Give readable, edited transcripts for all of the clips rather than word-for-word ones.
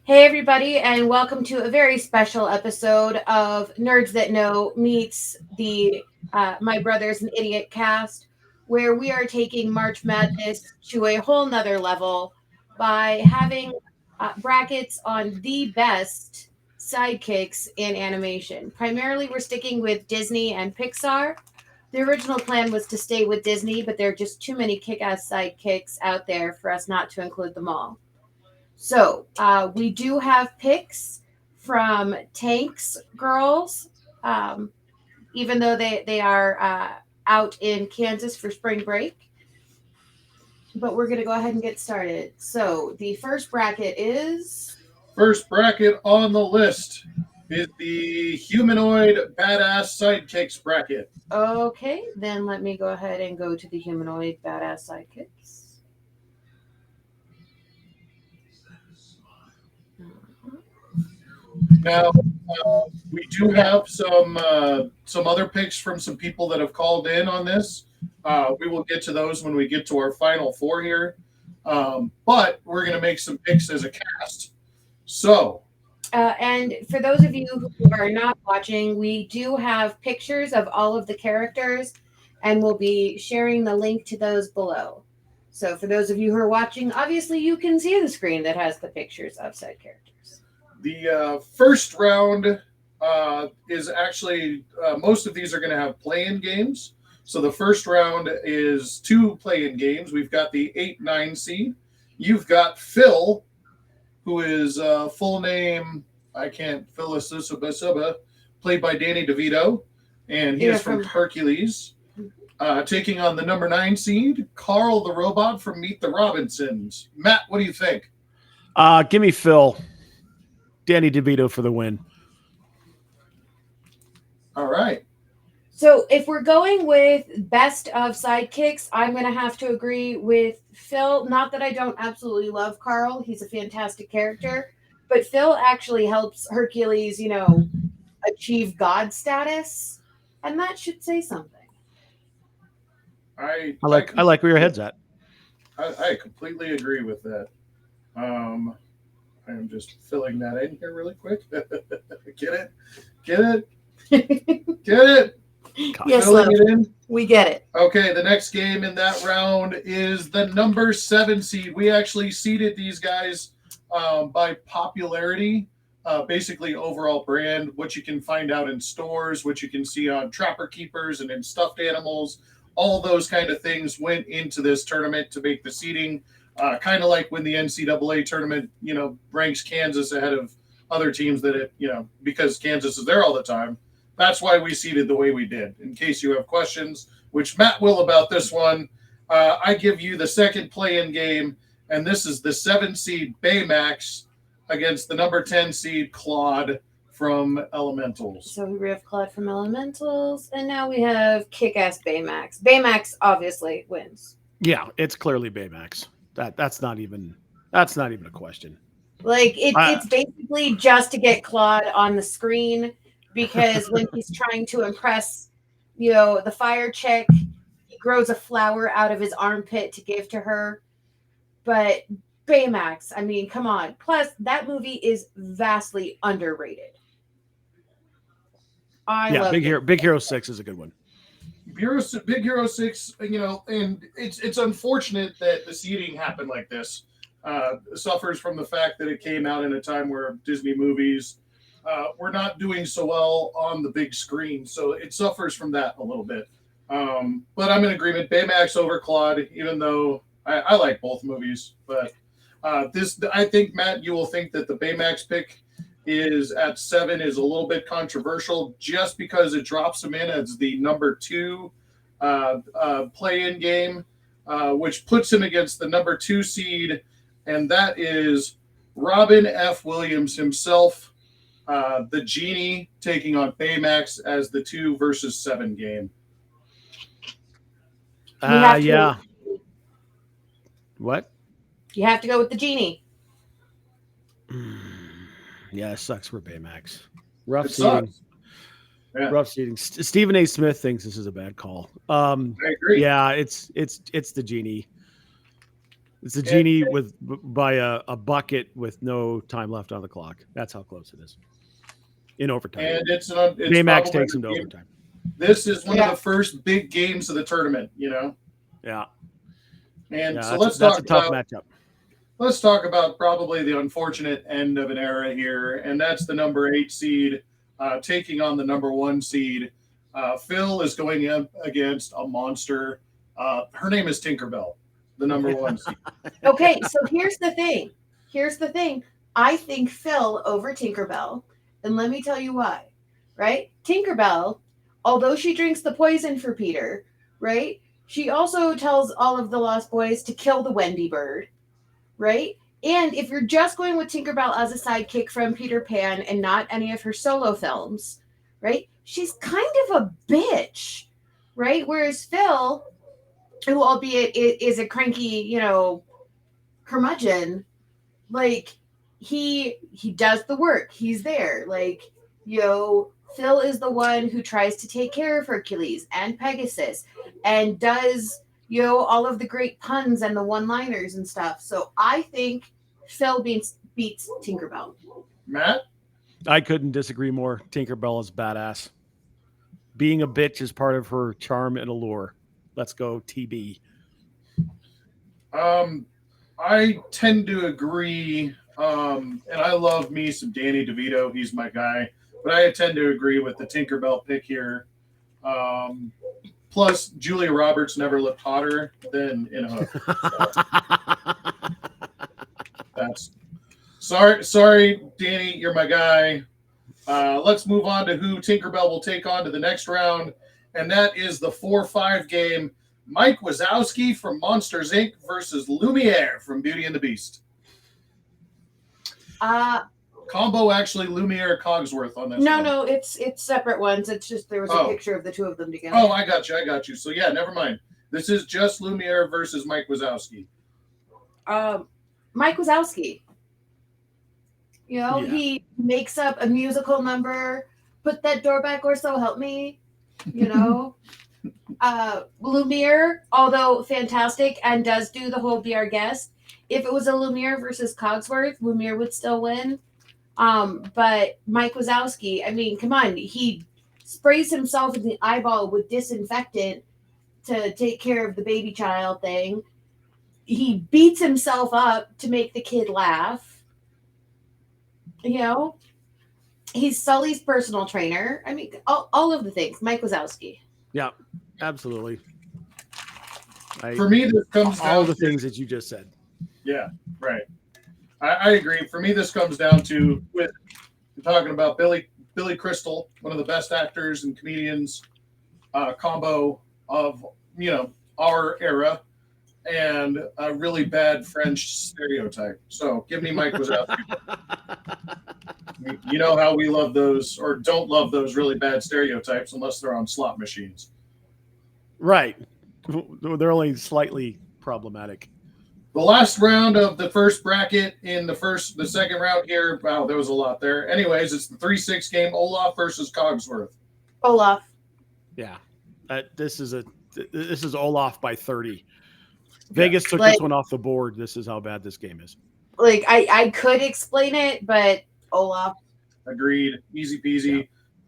Hey, everybody, and welcome to a very special episode of Nerds That Know meets the My Brother's an Idiot cast, where we are taking March Madness to a whole nother level by having brackets on the best sidekicks in animation. Primarily, we're sticking with Disney and Pixar. The original plan was to stay with Disney, but there are just too many kick ass sidekicks out there for us not to include them all. So we do have picks from Tank's girls, um, even though they are out in Kansas for spring break. But we're going to go ahead and get started. So the first bracket is. First bracket on the list is the humanoid badass sidekicks bracket. Okay, then let me go ahead and go to the humanoid badass sidekicks. Now, we do have some other picks from some people that have called in on this. We will get to those when we get to our final four here. But we're going to make some picks as a cast. So, And for those of you who are not watching, we do have pictures of all of the characters, and we'll be sharing the link to those below. So for those of you who are watching, obviously you can see the screen that has the pictures of said characters. the first round is actually, most of these are going to have play-in games. So the first round is two play-in games. We've got the 8-9 seed. You've got Phil, who is full name, I can't, Phyllis played by Danny DeVito, and he is from Hercules. Taking on the number 9 seed, Carl the Robot from Meet the Robinsons. Matt, what do you think? Give me Phil. Danny DeVito for the win. All right. So if we're going with best of sidekicks, I'm going to have to agree with Phil. Not that I don't absolutely love Carl. He's a fantastic character. But Phil actually helps Hercules, achieve God status. And that should say something. I like where your head's at. I completely agree with that. I'm just filling that in here really quick. Get it? Get it? Yes, filling it in. We get it. Okay, the next game in that round is the number 7 seed. We actually seeded these guys by popularity, basically overall brand, what you can find out in stores, what you can see on Trapper Keepers and in stuffed animals. All those kind of things went into this tournament to make the seeding. Kind of like when the NCAA tournament, ranks Kansas ahead of other teams because Kansas is there all the time. That's why we seeded the way we did. In case you have questions, which Matt will about this one, I give you the second play-in game, and this is the 7 seed Baymax against the number 10 seed Claude from Elementals. So we have Claude from Elementals, and now we have kick-ass Baymax. Baymax obviously wins. Yeah, it's clearly Baymax. That's not even a question. Like it's basically just to get Claude on the screen, because when he's trying to impress, the fire chick, he grows a flower out of his armpit to give to her. But Baymax, I mean, come on. Plus, that movie is vastly underrated. Big Hero 6 is a good one. Big Hero 6, and it's unfortunate that the seeding happened like this. Suffers from the fact that it came out in a time where Disney movies were not doing so well on the big screen, so it suffers from that a little bit. But I'm in agreement. Baymax over Claude, even though I like both movies. But I think, Matt, you will think that the Baymax pick is at 7 is a little bit controversial just because it drops him in as the number 2 play-in game, which puts him against the number 2 seed, and that is Robin F. Williams himself, the Genie, taking on Baymax as the 2 versus 7 game. Yeah. What? You have to go with the Genie. Yeah, it sucks for Baymax. Rough seating. Yeah. Rough seating. Stephen A. Smith thinks this is a bad call. I agree. Yeah, it's the Genie. It's a genie by a bucket with no time left on the clock. That's how close it is. In overtime. And it's Baymax takes him to overtime. This is one of the first big games of the tournament, Yeah. And so that's a tough matchup. Let's talk about probably the unfortunate end of an era here, and that's the number 8 seed taking on the number 1 seed. Phil is going up against a monster. Her name is Tinkerbell, the number 1 seed. Okay, so here's the thing. I think Phil over Tinkerbell, and let me tell you why. Right? Tinkerbell, although she drinks the poison for Peter, right? She also tells all of the Lost Boys to kill the Wendy bird, right? And if you're just going with Tinkerbell as a sidekick from Peter Pan and not any of her solo films, right? She's kind of a bitch, right? Whereas Phil, who albeit is a cranky, curmudgeon, like he does the work. He's there. Like, Phil is the one who tries to take care of Hercules and Pegasus and does, all of the great puns and the one-liners and stuff. So I think Phil beats Tinkerbell. Matt? I couldn't disagree more. Tinkerbell is badass. Being a bitch is part of her charm and allure. Let's go TB. I tend to agree, and I love me some Danny DeVito. He's my guy. But I tend to agree with the Tinkerbell pick here. Plus, Julia Roberts never looked hotter than in Hook. So sorry, Danny, you're my guy. Let's move on to who Tinkerbell will take on to the next round, and that is the 4-5 game. Mike Wazowski from Monsters, Inc. versus Lumiere from Beauty and the Beast. Combo, actually, Lumiere Cogsworth on this. No, it's separate ones. It's just there was a picture of the two of them together. Oh, I got you. So yeah, never mind. This is just Lumiere versus Mike Wazowski. Mike Wazowski. He makes up a musical number. Put that door back, or so help me. Lumiere, although fantastic and does do the whole be our guest. If it was a Lumiere versus Cogsworth, Lumiere would still win. But Mike Wazowski, I mean, come on, he sprays himself in the eyeball with disinfectant to take care of the baby child thing. He beats himself up to make the kid laugh. He's Sully's personal trainer. I mean, all of the things. Mike Wazowski. Yeah, absolutely. For me, this comes down all the things that you just said. Yeah, right. I agree. For me, this comes down to we're talking about Billy Crystal, one of the best actors and comedians, combo of our era, and a really bad French stereotype. So give me Mike Wazowski. You know how we love those, or don't love those really bad stereotypes unless they're on slot machines. Right. They're only slightly problematic. The last round of the first bracket in the second round here. Wow, there was a lot there. Anyways, it's the 3-6 game. Olaf versus Cogsworth. Olaf. Yeah, this is Olaf by 30. Vegas took this one off the board. This is how bad this game is. Like I could explain it, but Olaf. Agreed. Easy peasy. Yeah.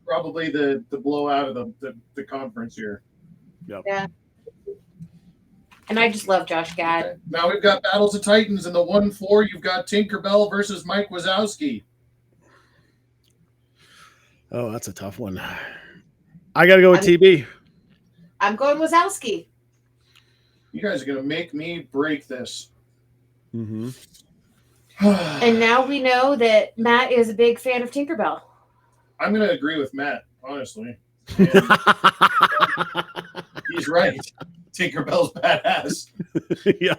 Probably the blowout of the conference here. Yep. Yeah. And I just love Josh Gad. Okay. Now we've got Battles of Titans in the 1-4. You've got Tinkerbell versus Mike Wazowski. Oh, that's a tough one. I got to go with TB. I'm going Wazowski. You guys are going to make me break this. Mm-hmm. And now we know that Matt is a big fan of Tinkerbell. I'm going to agree with Matt, honestly. He's right. Tinkerbell's badass. Yeah.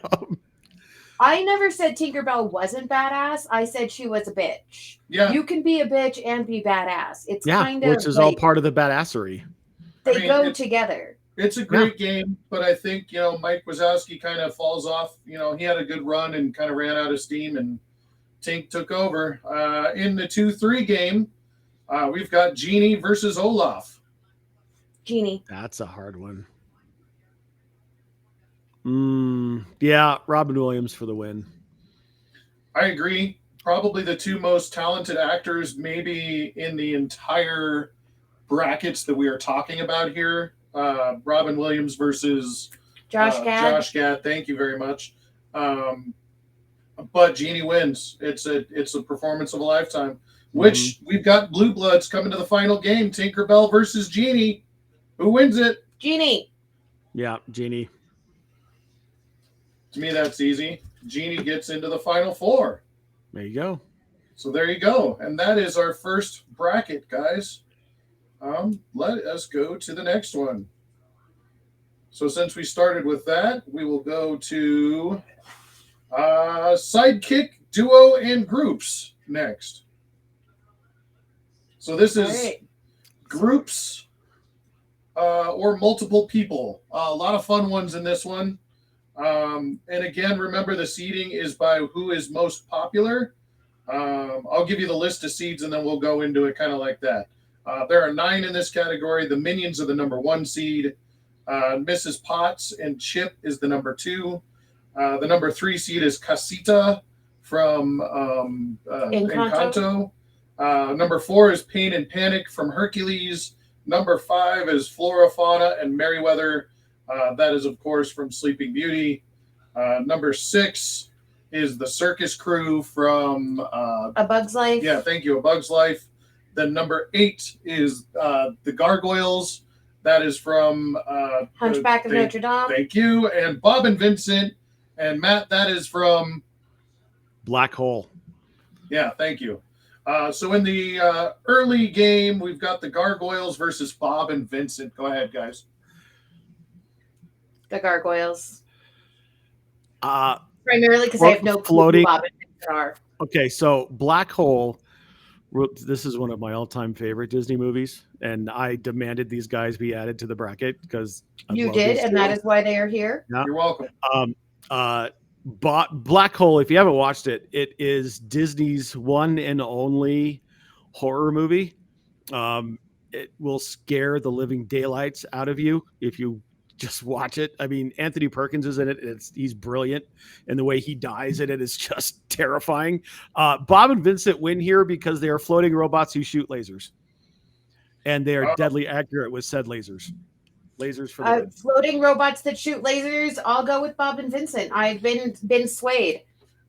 I never said Tinkerbell wasn't badass. I said she was a bitch. Yeah. You can be a bitch and be badass. It's kind of which is all part of the badassery. They go together. It's a great game, but I think, Mike Wazowski kind of falls off. He had a good run and kind of ran out of steam, and Tink took over. In the 2-3 game, we've got Genie versus Olaf. Genie. That's a hard one. Yeah, Robin Williams for the win. I agree. Probably the two most talented actors, maybe in the entire brackets that we are talking about here. Robin Williams versus Josh Gad. Josh Gad. Thank you very much. But Genie wins. It's a performance of a lifetime. Which we've got Blue Bloods coming to the final game. Tinkerbell versus Genie. Who wins it? Genie. Yeah, Genie. To me, that's easy. Genie gets into the final four. There you go. So there you go. And that is our first bracket, guys. Let us go to the next one. So since we started with that, we will go to sidekick, duo, and groups next. So this is groups or multiple people. A lot of fun ones in this one. And again, remember the seeding is by who is most popular. I'll give you the list of seeds and then we'll go into it kind of like that. There are 9 in this category. The Minions are the number 1 seed. Mrs. Potts and Chip is the number 2. The number 3 seed is Casita from Encanto. Number 4 is Pain and Panic from Hercules. Number 5 is Flora, Fauna, and Merryweather. That is, of course, from Sleeping Beauty. Number 6 is the Circus Crew from A Bug's Life. Yeah, thank you, A Bug's Life. Then number 8 is the Gargoyles. That is from Hunchback of Notre Dame. Thank you. And Bob and Vincent. And Matt, that is from Black Hole. Yeah, thank you. So in the early game, we've got the Gargoyles versus Bob and Vincent. Go ahead, guys. The Gargoyles. Primarily because I have no clue who Bob and Vincent are. Okay, so Black Hole. This is one of my all-time favorite Disney movies, and I demanded these guys be added to the bracket because you did, and that is why they are here. Yeah. You're welcome. Black Hole. If you haven't watched it, it is Disney's one and only horror movie. It will scare the living daylights out of you if you just watch it. I mean, Anthony Perkins is in it. He's brilliant, and the way he dies in it is just terrifying. Bob and Vincent win here because they are floating robots who shoot lasers, and they are deadly accurate with said lasers. Lasers for the floating robots that shoot lasers. I'll go with Bob and Vincent. I've been swayed.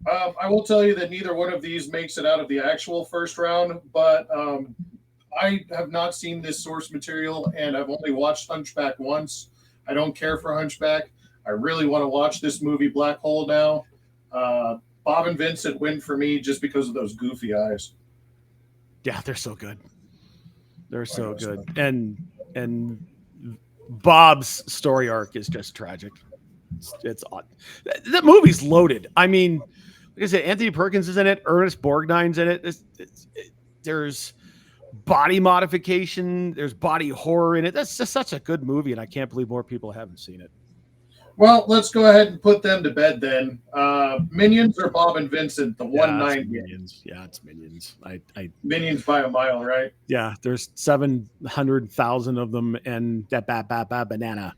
I will tell you that neither one of these makes it out of the actual first round, but I have not seen this source material, and I've only watched Hunchback once. I don't care for Hunchback. I really want to watch this movie, Black Hole, now. Bob and Vincent win for me just because of those goofy eyes. Yeah, they're so good. They're so good. And Bob's story arc is just tragic. It's odd. That movie's loaded. I mean, like I said, Anthony Perkins is in it. Ernest Borgnine's in it. There's body modification. There's body horror in it. That's just such a good movie, and I can't believe more people haven't seen it. Well, let's go ahead and put them to bed then. Minions or Bob and Vincent? The 190. Minions. Yeah, it's Minions. Minions by a mile, right? Yeah, there's 700,000 of them, and that banana.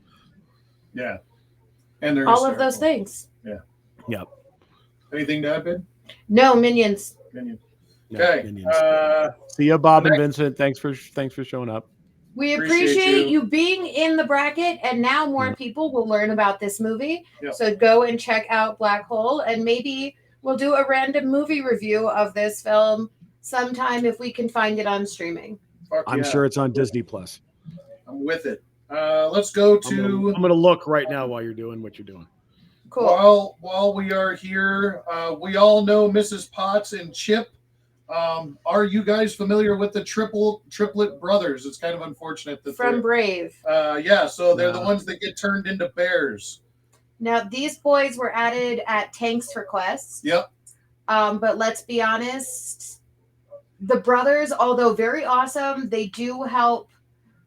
Yeah, and they're all of those things. Yeah. Yep. Anything to add, Ben? No, Minions. Minions. Yeah, okay. Minions. See ya, Bob and Vincent. Thanks for showing up. We appreciate you being in the bracket, and now more people will learn about this movie. Yep. So go and check out Black Hole, and maybe we'll do a random movie review of this film sometime if we can find it on streaming. I'm sure it's on Disney Plus. I'm with it. Let's go to. I'm gonna look right now while you're doing what you're doing. Cool. While we are here, we all know Mrs. Potts and Chip. Are you guys familiar with the triplet brothers? It's kind of unfortunate that from Brave. So they're the ones that get turned into bears. Now these boys were added at Tank's request. Yep. But let's be honest, the brothers, although very awesome, they do help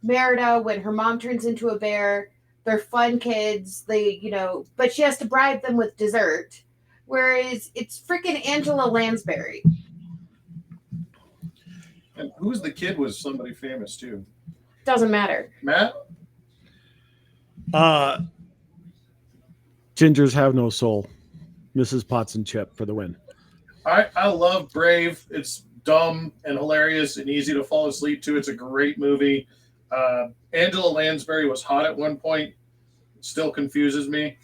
Merida when her mom turns into a bear. They're fun kids. But she has to bribe them with dessert. Whereas it's freaking Angela Lansbury. And who's the kid was somebody famous too? Doesn't matter. Matt? Gingers have no soul. Mrs. Potts and Chip for the win. I love Brave. It's dumb and hilarious and easy to fall asleep to. It's a great movie. Angela Lansbury was hot at one point. Still confuses me.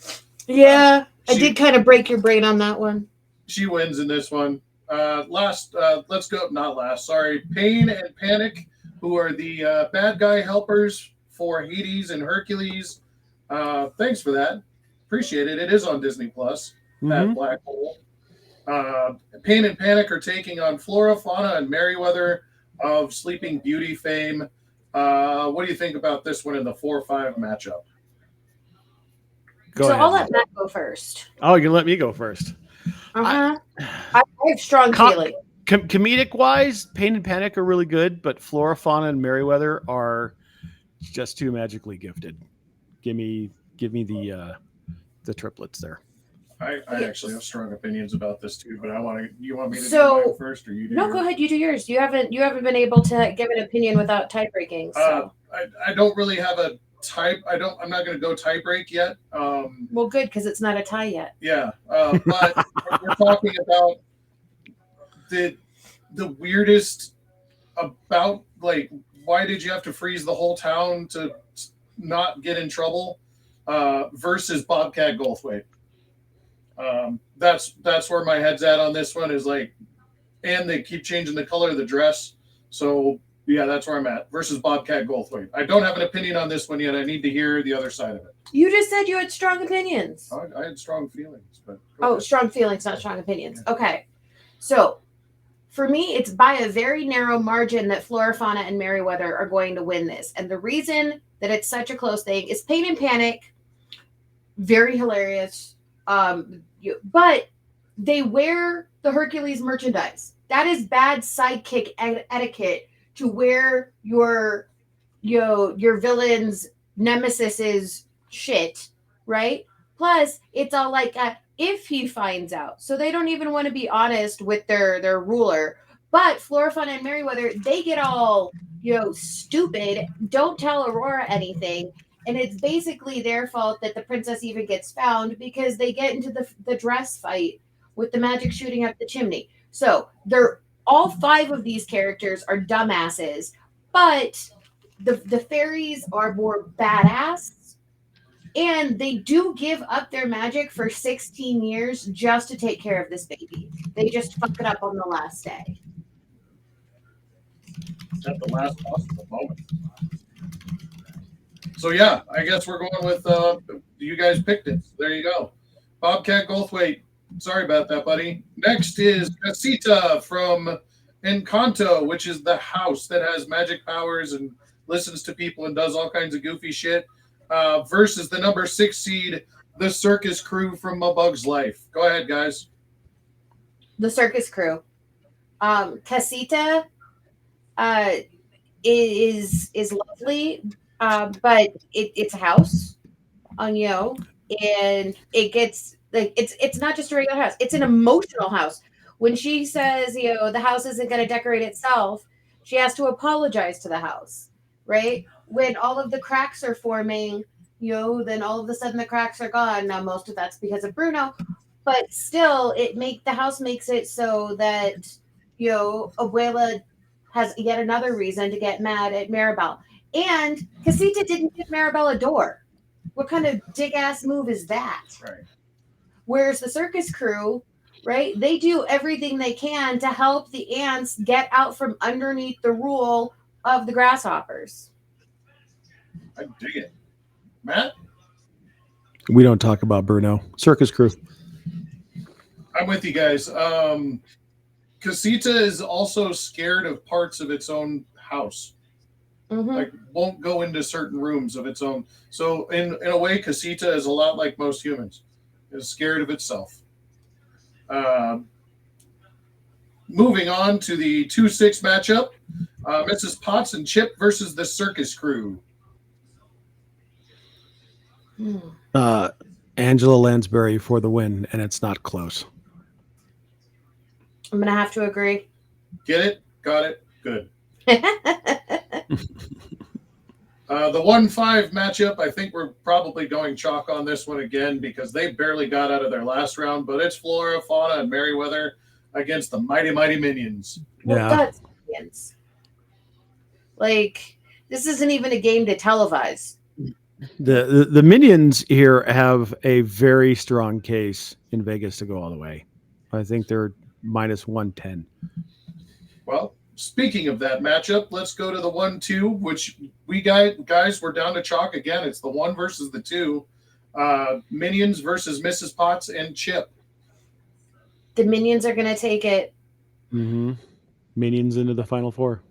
Yeah, I did kind of break your brain on that one. She wins in this one. Let's go. Not last. Sorry. Pain and Panic, who are the bad guy helpers for Hades and Hercules. Thanks for that. Appreciate it. It is on Disney Plus. That black hole. Pain and Panic are taking on Flora, Fauna, and Merryweather of Sleeping Beauty fame. What do you think about this one in the 4-5 matchup? So I'll let Matt go first. Oh, you can let me go first. I have strong feelings. Comedic wise, Pain and Panic are really good, but Flora, Fauna, and Merryweather are just too magically gifted. Give me the triplets there. I actually have strong opinions about this too, but you want me to do mine first, or you do? No, go ahead. You do yours. You haven't been able to give an opinion without tie breaking. So. I don't really have a type. I'm not going to go tie break yet. Well, good, because it's not a tie yet. Yeah, but we're talking about the weirdest about, like, why did you have to freeze the whole town to not get in trouble versus Bobcat Goldthwait. That's where my head's at on this one, is like, and they keep changing the color of the dress. So yeah, that's where I'm at versus Bobcat Goldthwait. I don't have an opinion on this one yet. I need to hear the other side of it. You just said you had strong opinions. I had strong feelings, but strong feelings, not strong opinions. Okay, so for me, it's by a very narrow margin that Flora, Fauna, and Merryweather are going to win this, and the reason that it's such a close thing is Pain and Panic, very hilarious. But they wear the Hercules merchandise. That is bad sidekick etiquette to wear your villain's nemesis's shit, right? Plus, it's all like if he finds out, so they don't even want to be honest with their ruler. But Flora, Fauna, and Merryweather, they get all stupid. Don't tell Aurora anything. And it's basically their fault that the princess even gets found, because they get into the dress fight with the magic shooting up the chimney. So all 5 of these characters are dumbasses, but the fairies are more badass, and they do give up their magic for 16 years just to take care of this baby. They just fuck it up on the last day. At the last possible moment. So yeah, I guess we're going with you guys picked it. There you go. Bobcat Goldthwait. Sorry about that, buddy. Next is Casita from Encanto, which is the house that has magic powers and listens to people and does all kinds of goofy shit, versus the number 6 seed, the Circus Crew from A Bug's Life. Go ahead, guys. The Circus Crew. Casita is lovely. But it's a house on and it gets like it's not just a regular house, it's an emotional house. When she says the house isn't going to decorate itself, she has to apologize to the house, right? When all of the cracks are forming, then all of a sudden the cracks are gone. Now most of that's because of Bruno, but still the house makes it so that Abuela has yet another reason to get mad at Maribel. And Casita didn't give Maribel a door. What kind of dig-ass move is that? Right. Whereas the Circus Crew, right, they do everything they can to help the ants get out from underneath the rule of the grasshoppers. I dig it. Matt? We don't talk about Bruno. Circus Crew. I'm with you guys. Casita is also scared of parts of its own house. Mm-hmm. Like, won't go into certain rooms of its own. So in a way, Casita is a lot like most humans. Is scared of itself. Moving on to the 2-6 matchup. Mrs. Potts and Chip versus the Circus Crew. Angela Lansbury for the win, and it's not close. I'm going to have to agree. Get it? Got it? Good. The 1-5 matchup, I think we're probably going chalk on this one again because they barely got out of their last round, but it's Flora, Fauna, and Merryweather against the Mighty Mighty Minions. Well, Yeah. that's Minions. Like, this isn't even a game to televise. The Minions here have a very strong case in Vegas to go all the way. I think they're minus 110. Well, speaking of that matchup, let's go to the 1-2, which we guys we're down to chalk again. It's the 1 versus the 2. Minions versus Mrs. Potts and Chip. The Minions are going to take it. Mm-hmm. Minions into the Final Four.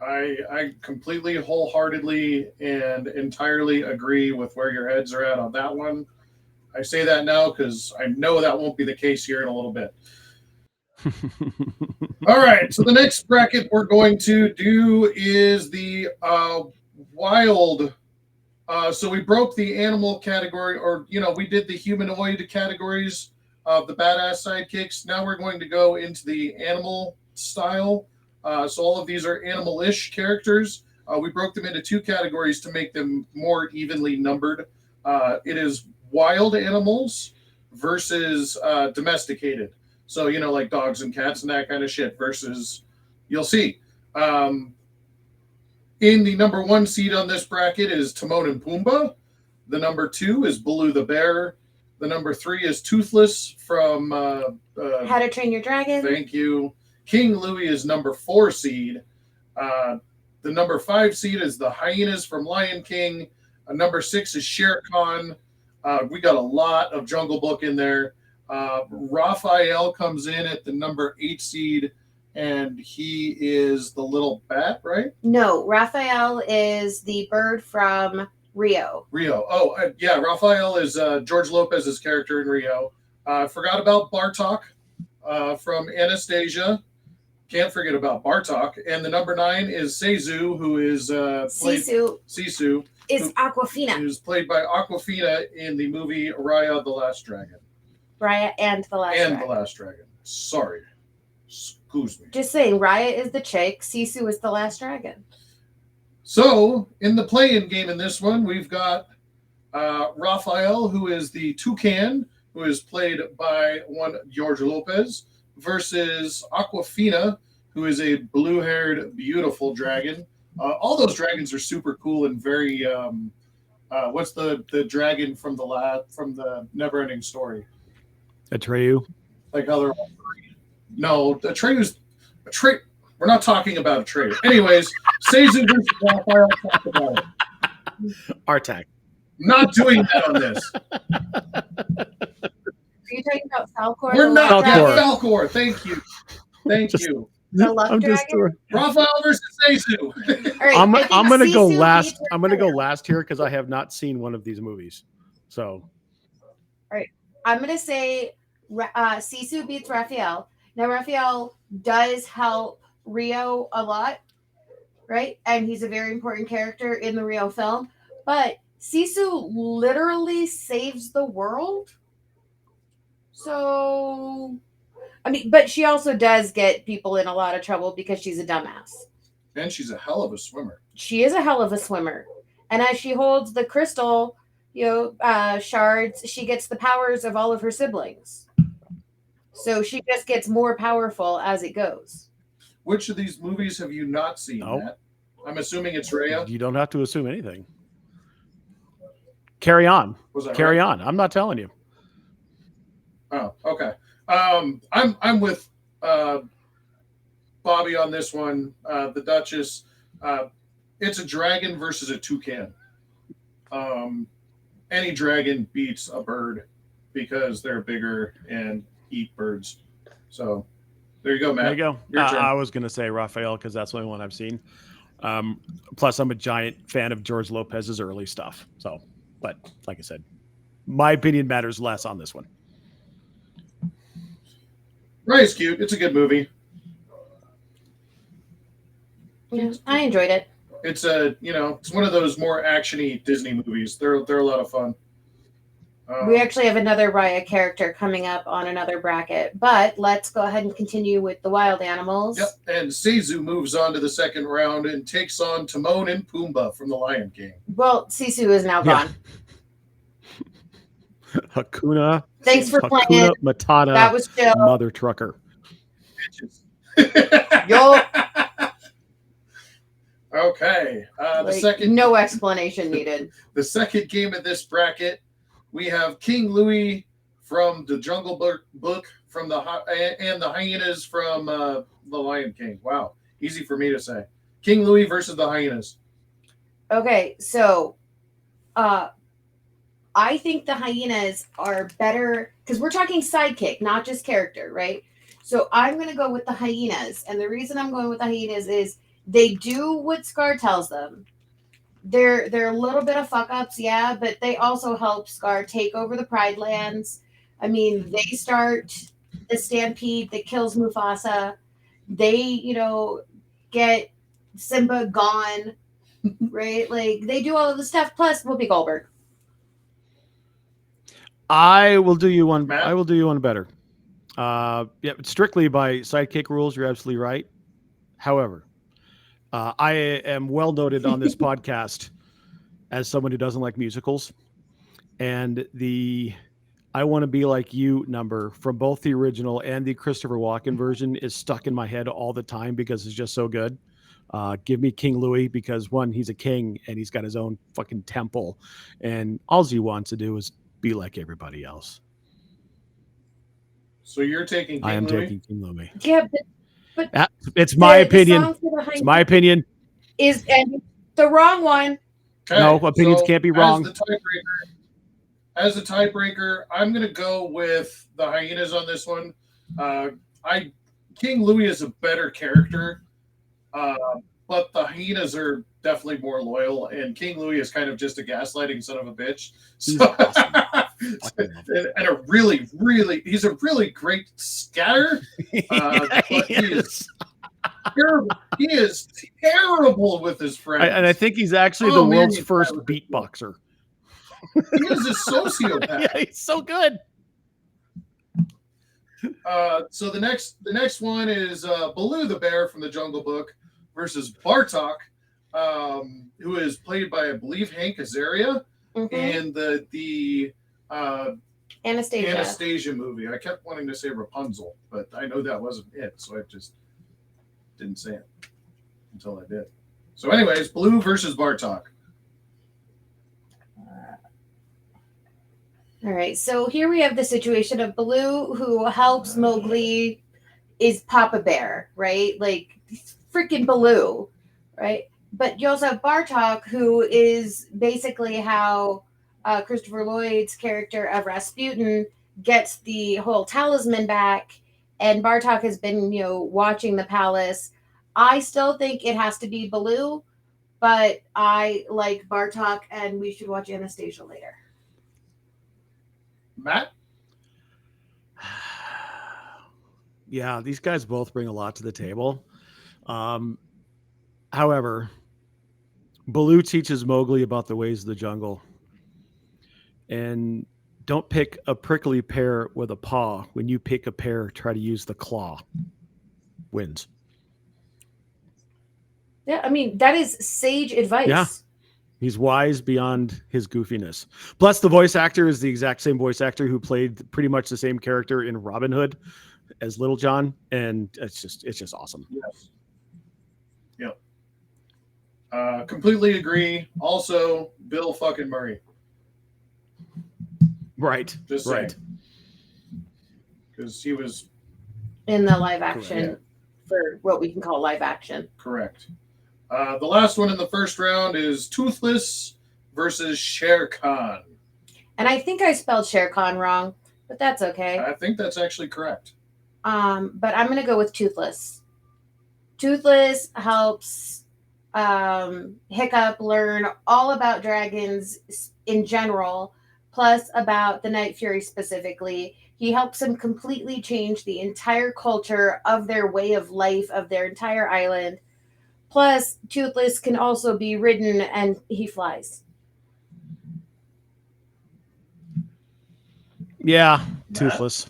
I completely, wholeheartedly, and entirely agree with where your heads are at on that one. I say that now because I know that won't be the case here in a little bit. All right, so the next bracket we're going to do is the wild. So we broke the animal category, or we did the humanoid categories of the badass sidekicks. Now we're going to go into the animal style. So all of these are animal-ish characters. We broke them into 2 categories to make them more evenly numbered. It is wild animals versus domesticated. So, like dogs and cats and that kind of shit versus, you'll see. In the number 1 seed on this bracket is Timon and Pumbaa. The number 2 is Baloo the Bear. The number 3 is Toothless from... How to Train Your Dragon. Thank you. King Louie is number 4 seed. The number 5 seed is the Hyenas from Lion King. Number 6 is Shere Khan. We got a lot of Jungle Book in there. Raphael comes in at the number 8 seed, and he is the little bat, right? No, Raphael is the bird from Rio. Oh, yeah, Raphael is George Lopez's character in Rio. I forgot about Bartok from Anastasia. Can't forget about Bartok. And the number 9 is Seizu, who is Sisu is Aquafina. Who's played by Aquafina in the movie Raya the Last Dragon. Raya and the Last Dragon. Sorry. Excuse me. Just saying, Raya is the chick, Sisu is the last dragon. So, in the play-in game in this one, we've got Raphael, who is the toucan, who is played by one George Lopez, versus Aquafina, who is a blue-haired, beautiful dragon. All those dragons are super cool and very. What's the dragon from the Neverending Story? Atreyu. Like how they're all three. No, Atreyu's. We're not talking about Atreyu. Anyways, Seizu versus Raphael. Talk about it. Artak. Not doing that on this. Are you talking about Falcor? We're not. Falcor. Falcor. Thank you. Thank you. The love dragon? Raphael versus Seizu. Right, I'm gonna go Sisu last. beats I'm gonna go Raphael. last here because I have not seen one of these movies. So I'm gonna say Sisu beats Raphael. Now Raphael does help Rio a lot, right? And he's a very important character in the Rio film. But Sisu literally saves the world. So, I mean, but she also does get people in a lot of trouble because she's a dumbass. And she's a hell of a swimmer. She is a hell of a swimmer. And as she holds the crystal, shards, she gets the powers of all of her siblings. So she just gets more powerful as it goes. Which of these movies have you not seen, Matt? I'm assuming it's Raya. you don't have to assume anything. Carry on. Was that Carry right? on. I'm not telling you. Oh, okay. I'm with Bobby on this one. The Duchess. It's a dragon versus a toucan. Any dragon beats a bird because they're bigger and eat birds. So there you go, Matt. There you go. Your turn. I was going to say Raphael because that's the only one I've seen. Plus, I'm a giant fan of George Lopez's early stuff. So, but like I said, my opinion matters less on this one. Raya's cute. It's a good movie. Yeah, I enjoyed it. It's it's one of those more actiony Disney movies. They're a lot of fun. We actually have another Raya character coming up on another bracket, but let's go ahead and continue with the wild animals. Yep, and Sisu moves on to the second round and takes on Timon and Pumbaa from The Lion King. Well, Sisu is now gone. Hakuna. Thanks for Hakuna playing. Matata. That was chill. Mother trucker. Yo. Okay. The second. No explanation needed. The second game of this bracket, we have King Louie from the Jungle Book from and the hyenas from The Lion King. Wow, easy for me to say. King Louie versus the hyenas. Okay, so I think the hyenas are better because we're talking sidekick, not just character, right? So I'm going to go with the hyenas. And the reason I'm going with the hyenas is they do what Scar tells them. They're a little bit of fuck ups, yeah, but they also help Scar take over the Pride Lands. I mean, they start the stampede that kills Mufasa. They, get Simba gone, right? Like they do all of the stuff. Plus Whoopi Goldberg. I will do you one. Matt? I will do you one better. Yeah, strictly by sidekick rules, you're absolutely right. However, I am well noted on this podcast as someone who doesn't like musicals, and the "I Want to Be Like You" number from both the original and the Christopher Walken version is stuck in my head all the time because it's just so good. Give me King Louie because one, he's a king and he's got his own fucking temple, and all he wants to do is be like everybody else. So you're taking King I am Louie? taking King Louie. Yeah, but it's my opinion. It's my opinion. Is and the wrong one. Okay, no, opinions can't be wrong. As the tiebreaker, I'm going to go with the hyenas on this one. King Louie is a better character, but the hyenas are definitely more loyal, and King Louie is kind of just a gaslighting son of a bitch. So, and a really, really, he's a really great scatter. But he is terrible with his friends. And I think he's actually the world's first beatboxer. He is a sociopath. Yeah, he's so good. So the next one is Baloo the bear from the Jungle Book versus Bartok, who is played by, I believe, Hank Azaria in the Anastasia movie. I kept wanting to say Rapunzel, but I know that wasn't it, so I just didn't say it until I did. So anyways, Baloo versus Bartok. All right, so here we have the situation of Baloo, who helps Mowgli, is Papa Bear, right? Like, freaking Baloo, right? But you also have Bartok, who is basically how Christopher Lloyd's character of Rasputin gets the whole talisman back, and Bartok has been, watching the palace. I still think it has to be Baloo, but I like Bartok, and we should watch Anastasia later. Matt? Yeah, these guys both bring a lot to the table. However, Baloo teaches Mowgli about the ways of the jungle. And don't pick a prickly pear with a paw. When you pick a pear, try to use the claw. Wins. Yeah, I mean, that is sage advice. Yeah. He's wise beyond his goofiness. Plus, the voice actor is the exact same voice actor who played pretty much the same character in Robin Hood as Little John, and it's just awesome. Yes. Yep. Completely agree. Also, Bill fucking Murray. Right. Just right. Because he was in the live action for what we can call live action. Correct. The last one in the first round is Toothless versus Shere Khan. And I think I spelled Shere Khan wrong, but that's okay. I think that's actually correct. But I'm going to go with Toothless. Toothless helps Hiccup learn all about dragons in general, plus about the Night Fury specifically. He helps him completely change the entire culture of their way of life, of their entire island. Plus, Toothless can also be ridden, and he flies. Yeah, Matt? Toothless.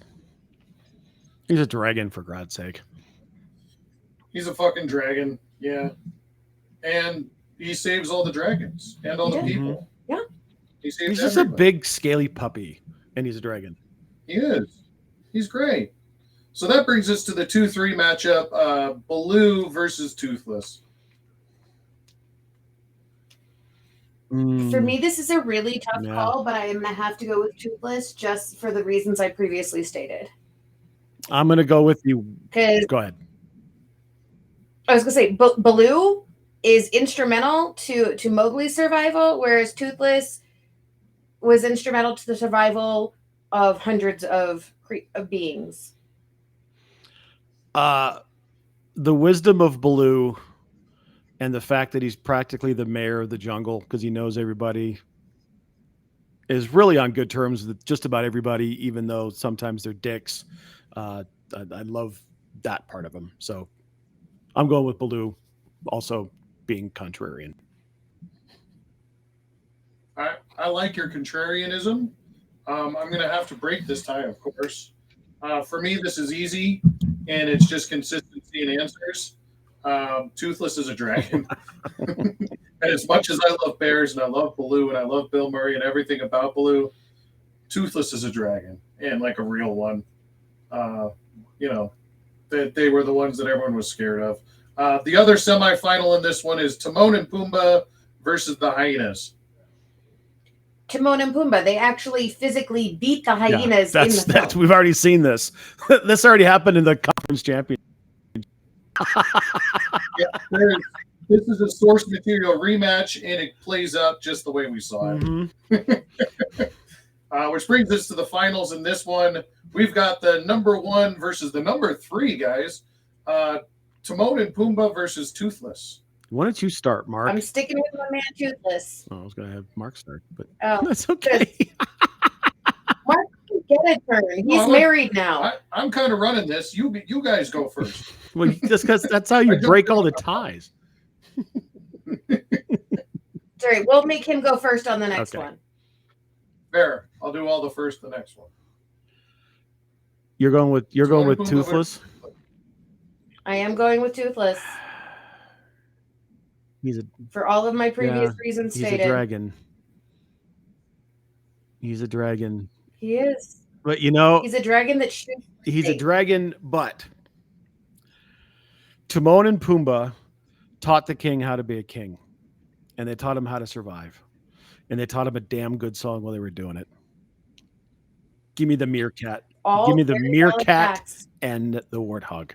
He's a dragon, for God's sake. He's a fucking dragon. Yeah. And he saves all the dragons and all He the did. people. Yeah. He saves He's just everybody. a big, scaly puppy, and he's a dragon. He is. He's great. So that brings us to the 2-3 matchup, Baloo versus Toothless. For me, this is a really tough Yeah. call, but I am going to have to go with Toothless just for the reasons I previously stated. I'm going to go with you. Because Go ahead. I was going to say, Baloo is instrumental to Mowgli's survival, whereas Toothless was instrumental to the survival of hundreds of beings. The wisdom of Baloo and the fact that he's practically the mayor of the jungle because he knows everybody is really on good terms with just about everybody, even though sometimes they're dicks. I love that part of him. So I'm going with Baloo, also being contrarian. I like your contrarianism. I'm going to have to break this tie, of course. For me, this is easy, and it's just consistency in answers. Toothless is a dragon. And as much as I love bears and I love Baloo and I love Bill Murray and everything about Baloo, Toothless is a dragon, and like a real one. That they were the ones that everyone was scared of. The other semifinal in this one is Timon and Pumbaa versus the hyenas. Timon and Pumbaa, they actually physically beat the hyenas in the film. We've already seen this. This already happened in the conference champion. This is a source material rematch, and it plays out just the way we saw it. Mm-hmm. Which brings us to the finals in this one. We've got the number 1 versus the number 3, guys. Timon and Pumbaa versus Toothless. Why don't you start, Mark? I'm sticking with my man Toothless. I was going to have Mark start, but Oh, that's okay. Mark can get a turn. He's married now. I'm kind of running this. You guys go first. Well, just because that's how you break all the ties. Sorry, we'll make him go first on the next one. Fair. I'll do all the first, the next one. You're going with Toothless. I am going with Toothless. For all of my previous reasons stated. He's a dragon. He's a dragon. He is. But he's a dragon that shoots. He's a dragon, but Timon and Pumbaa taught the king how to be a king, and they taught him how to survive, and they taught him a damn good song while they were doing it. Give me the meerkat. Give me the meerkat and the warthog.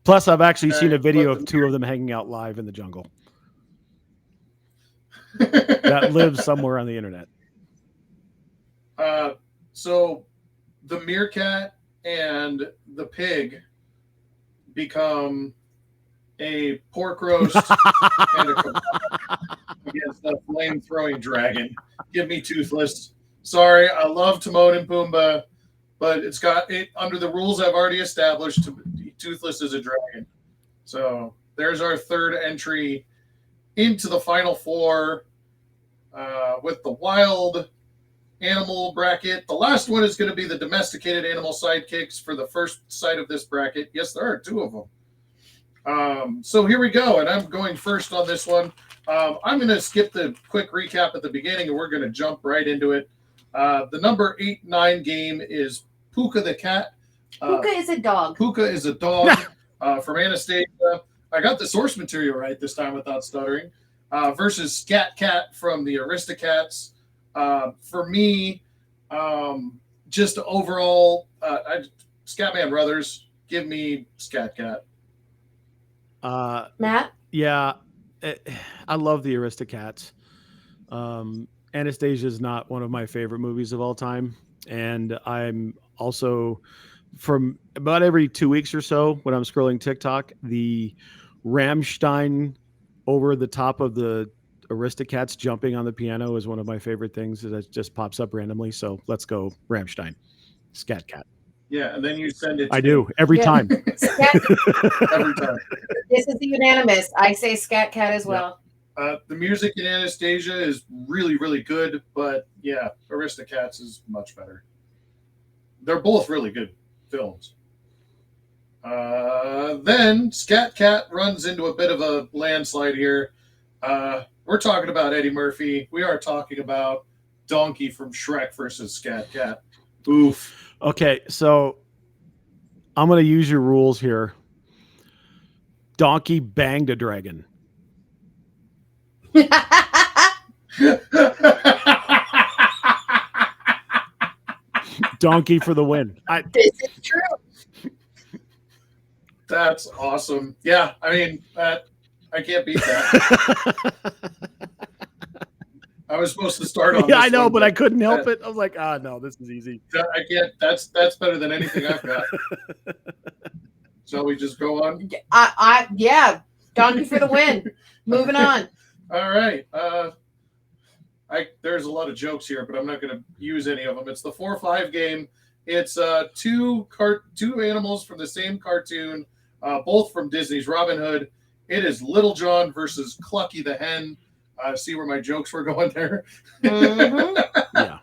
Plus, I've actually seen a video of 2 of them hanging out live in the jungle. That lives somewhere on the internet. So the meerkat and the pig become a pork roast and a kebab against a flame-throwing dragon. Give me Toothless. Sorry, I love Timon and Pumbaa, but it's got it under the rules I've already established. Toothless is a dragon. So there's our third entry into the final 4 with the wild animal bracket. The last one is going to be the domesticated animal sidekicks for the first side of this bracket. Yes, there are 2 of them. So here we go, and I'm going first on this one. I'm going to skip the quick recap at the beginning, and we're going to jump right into it. The number 8-9 game is Puka the cat. Puka is a dog. Puka is a dog from Anastasia. I got the source material right this time without stuttering. Versus Scat Cat from the Aristocats. For me, just overall, Scatman Brothers, give me Scat Cat. Matt? Yeah, I love the Aristocats. Anastasia is not one of my favorite movies of all time. And I'm also, from about every 2 weeks or so when I'm scrolling TikTok, the Rammstein over the top of the Aristocats jumping on the piano is one of my favorite things that just pops up randomly. So let's go Rammstein. Scat Cat. Yeah, and then you send it to I do every time. Every time. This is unanimous. I say Scat Cat as well. The music in Anastasia is really, really good, but yeah, Aristocats is much better. They're both really good films. Then Scat Cat runs into a bit of a landslide here. We're talking about Eddie Murphy. We are talking about Donkey from Shrek versus Scat Cat. Oof. Okay, so I'm going to use your rules here. Donkey banged a dragon. Donkey for the win. This is true. That's awesome. Yeah, I mean, I can't beat that. I was supposed to start on Yeah, this I know, one, but I couldn't help it. I was like, no, this is easy. I can't. That's better than anything I've got. Shall we just go on? Yeah, Donkey for the win. Moving on. All right. There's a lot of jokes here, but I'm not going to use any of them. It's the 4-5 game. It's two animals from the same cartoon, both from Disney's Robin Hood. It is Little John versus Clucky the Hen. See where my jokes were going there? Mm-hmm.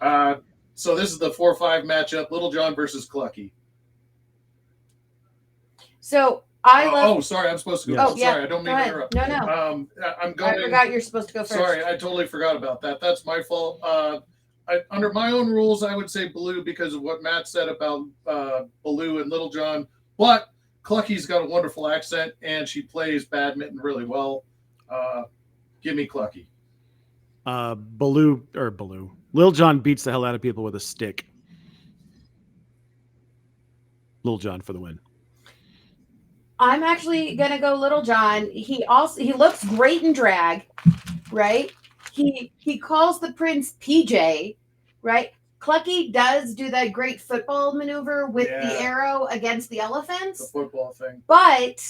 Yeah. So this is the 4-5 matchup, Little John versus Clucky. So I love. Oh, sorry, I'm supposed to go. Yes. Oh, yeah. Sorry, I don't mean Go to ahead. interrupt. No. I'm going. I forgot you're supposed to go first. Sorry, I totally forgot about that. That's my fault. Under my own rules, I would say Baloo because of what Matt said about Baloo and Little John. But Clucky's got a wonderful accent, and she plays badminton really well. Give me Clucky. Baloo. Lil Jon beats the hell out of people with a stick. Lil Jon for the win. I'm actually gonna go Little John. He looks great in drag, right? He calls the prince PJ, right? Clucky does do that great football maneuver with the arrow against the elephants. The football thing. But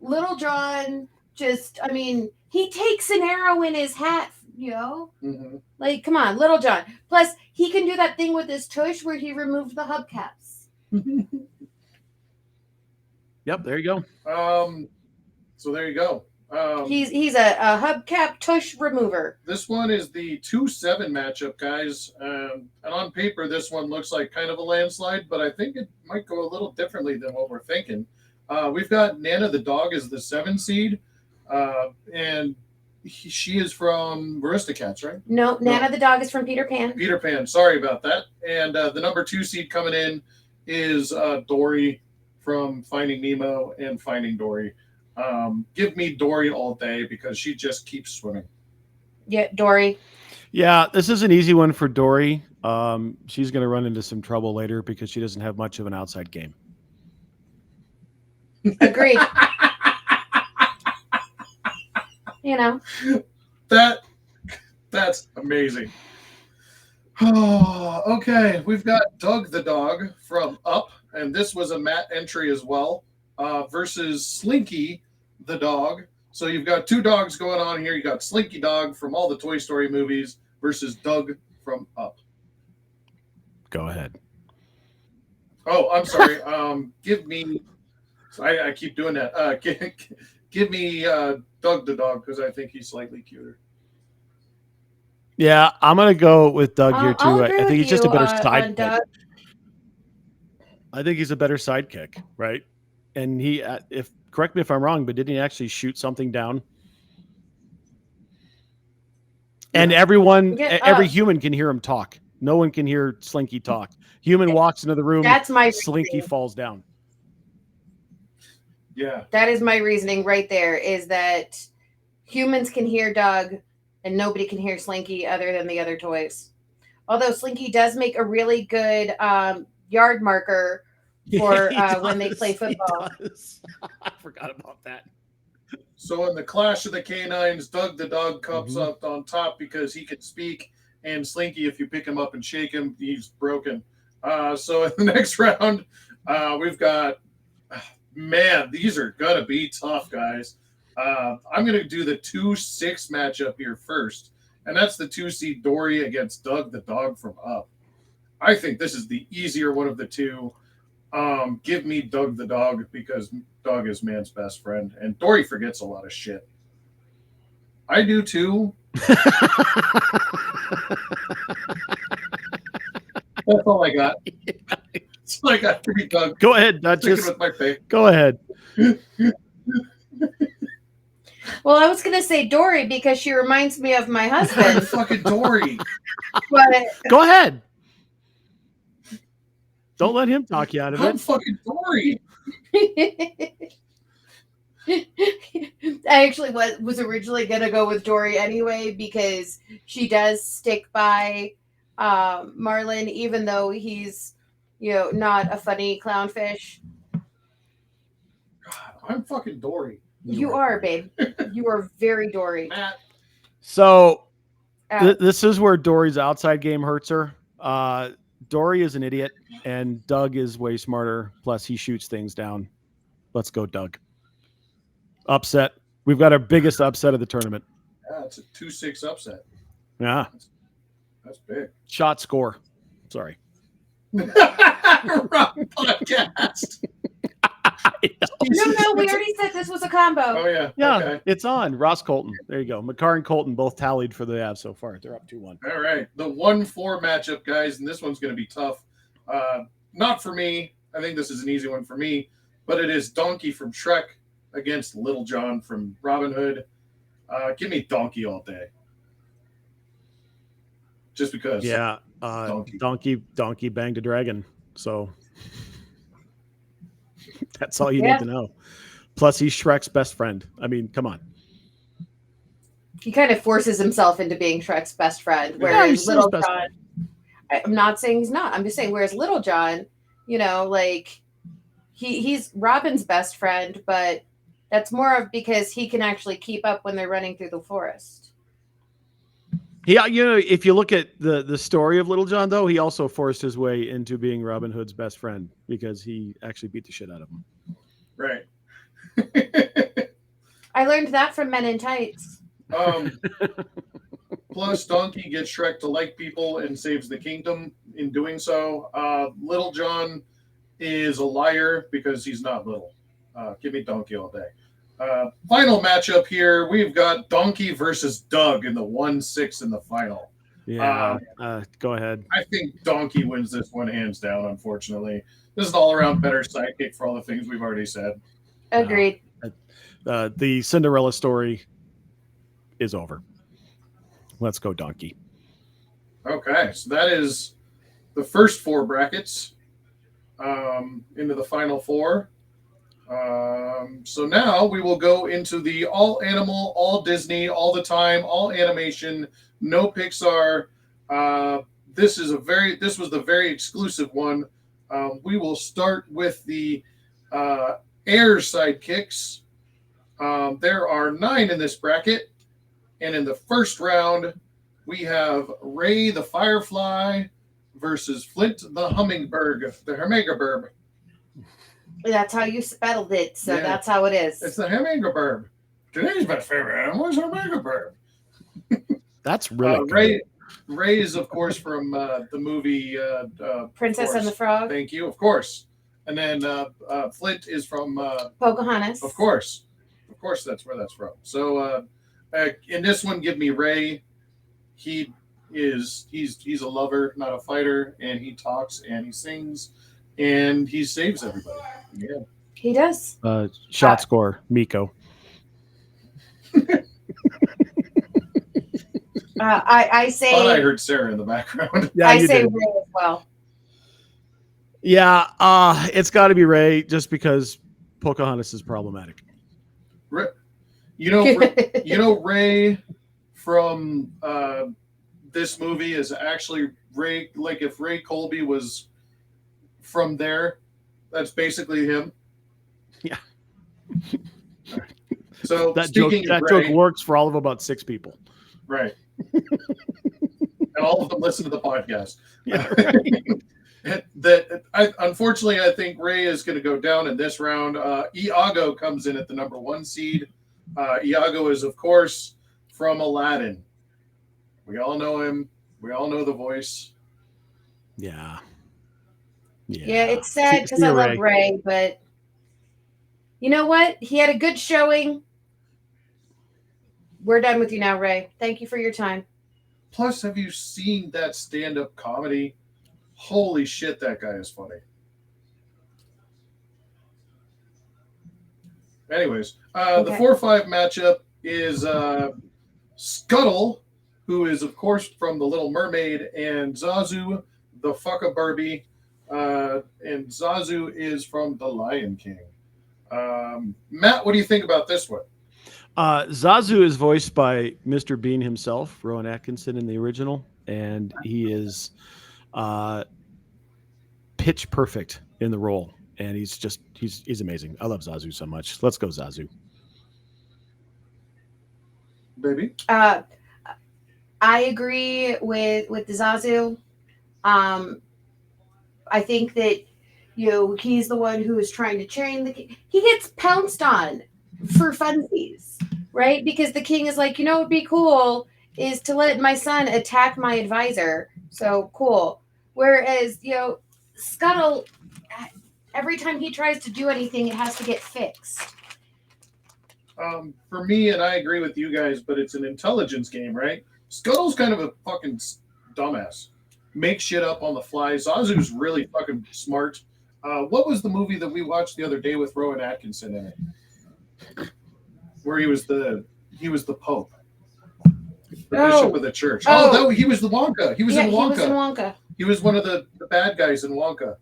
Little John he takes an arrow in his hat, Mm-hmm. Like, come on, Little John. Plus, he can do that thing with his tush where he removed the hubcaps. Yep, there you go. So there you go. He's a hubcap tush remover. This one is the 2-7 matchup, guys. And on paper, this one looks like kind of a landslide, but I think it might go a little differently than what we're thinking. We've got Nana the dog as the 7 seed, and she is from Aristocats, right? No, Nana the dog is from Peter Pan. Peter Pan. Sorry about that. And the number 2 seed coming in is Dory from Finding Nemo and Finding Dory. Give me Dory all day because she just keeps swimming. Yeah, Dory. Yeah, this is an easy one for Dory. She's going to run into some trouble later because she doesn't have much of an outside game. Agreed. That's amazing. Oh, okay, we've got Doug the dog from Up, and this was a Matt entry as well, versus Slinky the dog. So you've got 2 dogs going on here. You got Slinky Dog from all the Toy Story movies versus Doug from Up. Go ahead. Oh, I'm sorry. Give me. I keep doing that. Give me Doug the dog because I think he's slightly cuter. Yeah, I'm gonna go with Doug here too. I think he's just a better sidekick. I think he's a better sidekick, right? And he, correct me if I'm wrong, but didn't he actually shoot something down? And every human can hear him talk. No one can hear Slinky talk. Human walks into the room. That's my Slinky reasoning. falls down. Yeah, that is my reasoning right there. Is that humans can hear Doug, and nobody can hear Slinky other than the other toys. Although Slinky does make a really good yard marker for when they play football. I forgot about that. So in the Clash of the Canines, Doug the dog comes up on top because he can speak, and Slinky, if you pick him up and shake him, he's broken. So in the next round, we've got, man, these are gonna be tough, guys. I'm gonna do the 2-6 matchup here first, and that's the 2 seed Dory against Doug the dog from Up. I think this is the easier one of the two. Give me Doug the dog because Doug is man's best friend, and Dory forgets a lot of shit. I do too. That's all I got. That's all I got for you, Doug. Go ahead, Duchess. With my face. Go ahead. Well, I was gonna say Dory because she reminds me of my husband. Fucking Dory. But Go ahead. Don't let him talk you out of I'm it. fucking Dory. I actually was originally gonna go with Dory anyway because she does stick by Marlin, even though he's not a funny clownfish. God, I'm fucking Dory. You are, babe. You are very Dory. Matt. So this is where Dory's outside game hurts her. Dory is an idiot, and Doug is way smarter. Plus, he shoots things down. Let's go, Doug. Upset. We've got our biggest upset of the tournament. Yeah, it's a 2-6 upset. Yeah. That's big. Shot score. Sorry. Wrong podcast. No, we already said this was a combo. Oh, yeah. Yeah, Okay. it's on. Ross Colton. There you go. McCarr and Colton both tallied for the Avs so far. They're up 2-1. All right. The 1-4 matchup, guys, and this one's going to be tough. Not for me. I think this is an easy one for me, but it is Donkey from Shrek against Little John from Robin Hood. Give me Donkey all day. Just because. Yeah. Donkey banged a dragon. So that's all you need to know. Plus, he's Shrek's best friend. I mean, come on. He kind of forces himself into being Shrek's best friend, whereas Little John. I'm not saying he's not. I'm just saying, whereas Little John, he's Robin's best friend, but that's more of because he can actually keep up when they're running through the forest. Yeah, if you look at the story of Little John, though, he also forced his way into being Robin Hood's best friend because he actually beat the shit out of him. Right. I learned that from Men in Tights. Plus, Donkey gets Shrek to like people and saves the kingdom in doing so. Little John is a liar because he's not little. Give me Donkey all day. Final matchup here. We've got Donkey versus Doug in the 1-6 in the final. Yeah. Go ahead. I think Donkey wins this one hands down, unfortunately. This is an all-around better sidekick for all the things we've already said. Agreed. The Cinderella story is over. Let's go, Donkey. Okay, so that is the first 4 brackets into the final 4. So now we will go into the all animal, all Disney, all the time, all animation, no Pixar. This was the very exclusive one. We will start with the air sidekicks. There are 9 in this bracket. And in the first round, we have Ray the Firefly versus Flint the Hummingbird, the Hummingbird. That's how you spelled it, so Yeah. that's how it is. It's the Hummingbird. Today's my favorite animal is Hummingbird. That's really Ray is, of course, from the movie Princess and the Frog. Thank you, of course. And then Flint is from Pocahontas. Of course, that's where that's from. So in this one, give me Ray. He's a lover, not a fighter, and he talks and he sings and he saves everybody. Yeah, he does. Shot score, Miko. I say. Thought I heard Sarah in the background. Yeah, I say Ray as well. Yeah, it's got to be Ray, just because Pocahontas is problematic. Ray from this movie is actually Ray. Like if Ray Colby was from there, that's basically him. Yeah. So that joke works for all of about 6 people. Right. And all of them listen to the podcast. Yeah. Unfortunately, I think Ray is going to go down in this round. Iago comes in at the number 1 seed. Iago is, of course, from Aladdin. We all know him. We all know the voice. Yeah. Yeah, it's sad because I love Ray, but you know what? He had a good showing. We're done with you now, Ray. Thank you for your time. Plus, have you seen that stand-up comedy? Holy shit, that guy is funny. Anyways, the 4-5 matchup is Scuttle, who is, of course, from The Little Mermaid, and Zazu, the fucka Barbie. And Zazu is from The Lion King. Matt, what do you think about this one? Zazu is voiced by Mr. Bean himself, Rowan Atkinson in the original, and he is pitch perfect in the role. And he's amazing. I love Zazu so much. Let's go Zazu. Baby? I agree with the Zazu. I think that he's the one who is trying to train the king. He gets pounced on for funsies, right? Because the king is like, what would be cool is to let my son attack my advisor. So cool. Whereas, Scuttle, every time he tries to do anything, it has to get fixed. For me, and I agree with you guys, but it's an intelligence game, right? Scuttle's kind of a fucking dumbass. Make shit up on the fly. Zazu's really fucking smart. What was the movie that we watched the other day with Rowan Atkinson in it? Where he was the Pope. The bishop of the church. He was the Wonka. He was in Wonka. He was in Wonka. He was one of the bad guys in Wonka.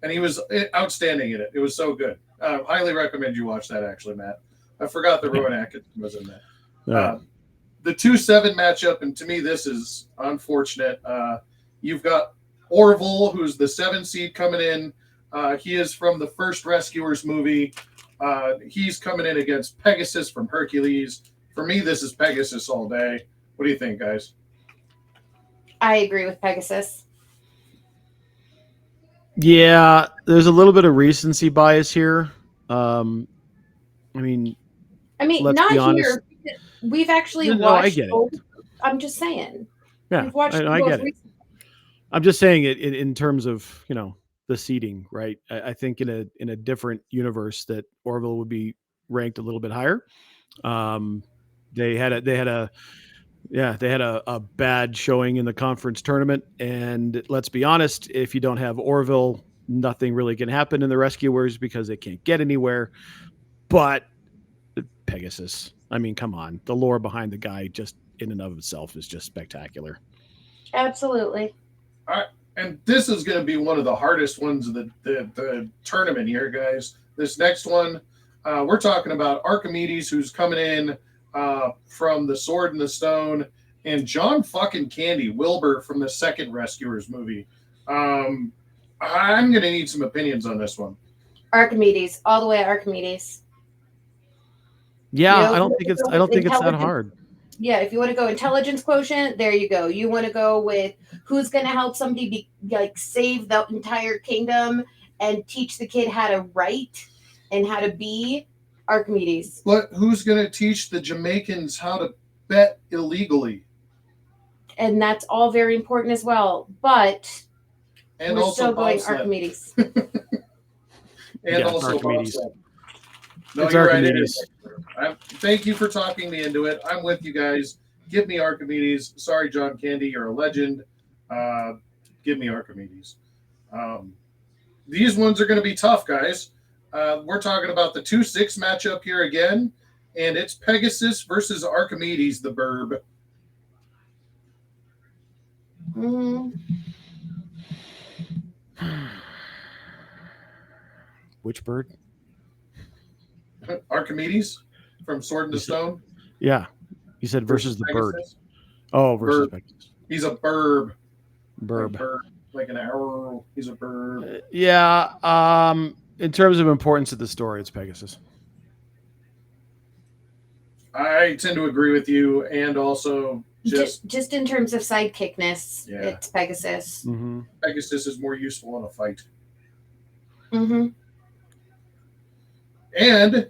And he was outstanding in it. It was so good. Highly recommend you watch that, actually, Matt. I forgot that Rowan Atkinson was in that. Yeah. The 2-7 matchup, and to me, this is unfortunate. You've got Orville, who's the 7 seed coming in. He is from the first Rescuers movie. He's coming in against Pegasus from Hercules. For me, this is Pegasus all day. What do you think, guys? I agree with Pegasus. Yeah, there's a little bit of recency bias here. I mean, not here. We've actually watched. I get it. I'm just saying. Yeah, we've watched I get it. I'm just saying it in terms of the seeding, right? I think in a different universe that Orville would be ranked a little bit higher. They had a bad showing in the conference tournament, and let's be honest, if you don't have Orville, nothing really can happen in the Rescuers because they can't get anywhere. But Pegasus, I mean, come on, the lore behind the guy just in and of itself is just spectacular. Absolutely. All right, and this is going to be one of the hardest ones of the tournament here, guys. This next one, we're talking about Archimedes, who's coming in from The Sword and the Stone, and John fucking Candy Wilbur from the second Rescuers movie. I'm going to need some opinions on this one. Archimedes, all the way Archimedes. Yeah, I don't think it's that hard. Yeah, if you want to go intelligence quotient, there you go. You want to go with who's going to help somebody save the entire kingdom and teach the kid how to write and how to be. Archimedes. But who's going to teach the Jamaicans how to bet illegally? And that's all very important as well. But and we're also still going Archimedes. Also Archimedes. No, it's you're Archimedes. Right. Thank you for talking me into it. I'm with you guys. Give me Archimedes. Sorry, John Candy, you're a legend. Give me Archimedes. These ones are going to be tough, guys. We're talking about the 2-6 matchup here again, and it's Pegasus versus Archimedes, the burb. Which bird? Archimedes from Sword and the Stone. Yeah, you said versus the bird. Oh, versus Pegasus. He's a burb. Burb. Like an arrow. He's a burb. Yeah. In terms of importance of the story, it's Pegasus. I tend to agree with you, and also just in terms of sidekickness, it's Pegasus. Mm-hmm. Pegasus is more useful in a fight. Mm-hmm. And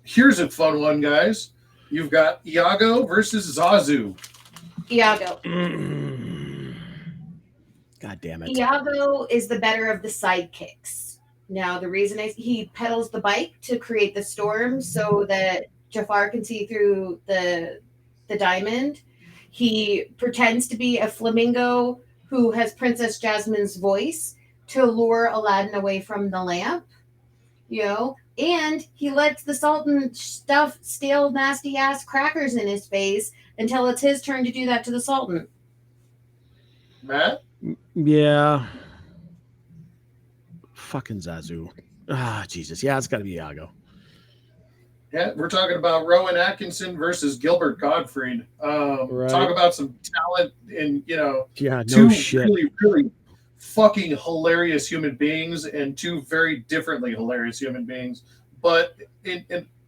here's a fun one, guys. You've got Iago versus Zazu. Iago. God damn it. Iago is the better of the sidekicks. Now, the reason is he pedals the bike to create the storm so that Jafar can see through the diamond. He pretends to be a flamingo who has Princess Jasmine's voice to lure Aladdin away from the lamp, and he lets the Sultan stuff stale nasty ass crackers in his face until it's his turn to do that to the Sultan. Matt? Yeah. Fucking Zazu. Ah, Jesus. Yeah, it's got to be Iago. Yeah, we're talking about Rowan Atkinson versus Gilbert Gottfried. Right. Talk about some talent in, Yeah, two no shit. really, really fucking hilarious human beings and two very differently hilarious human beings. But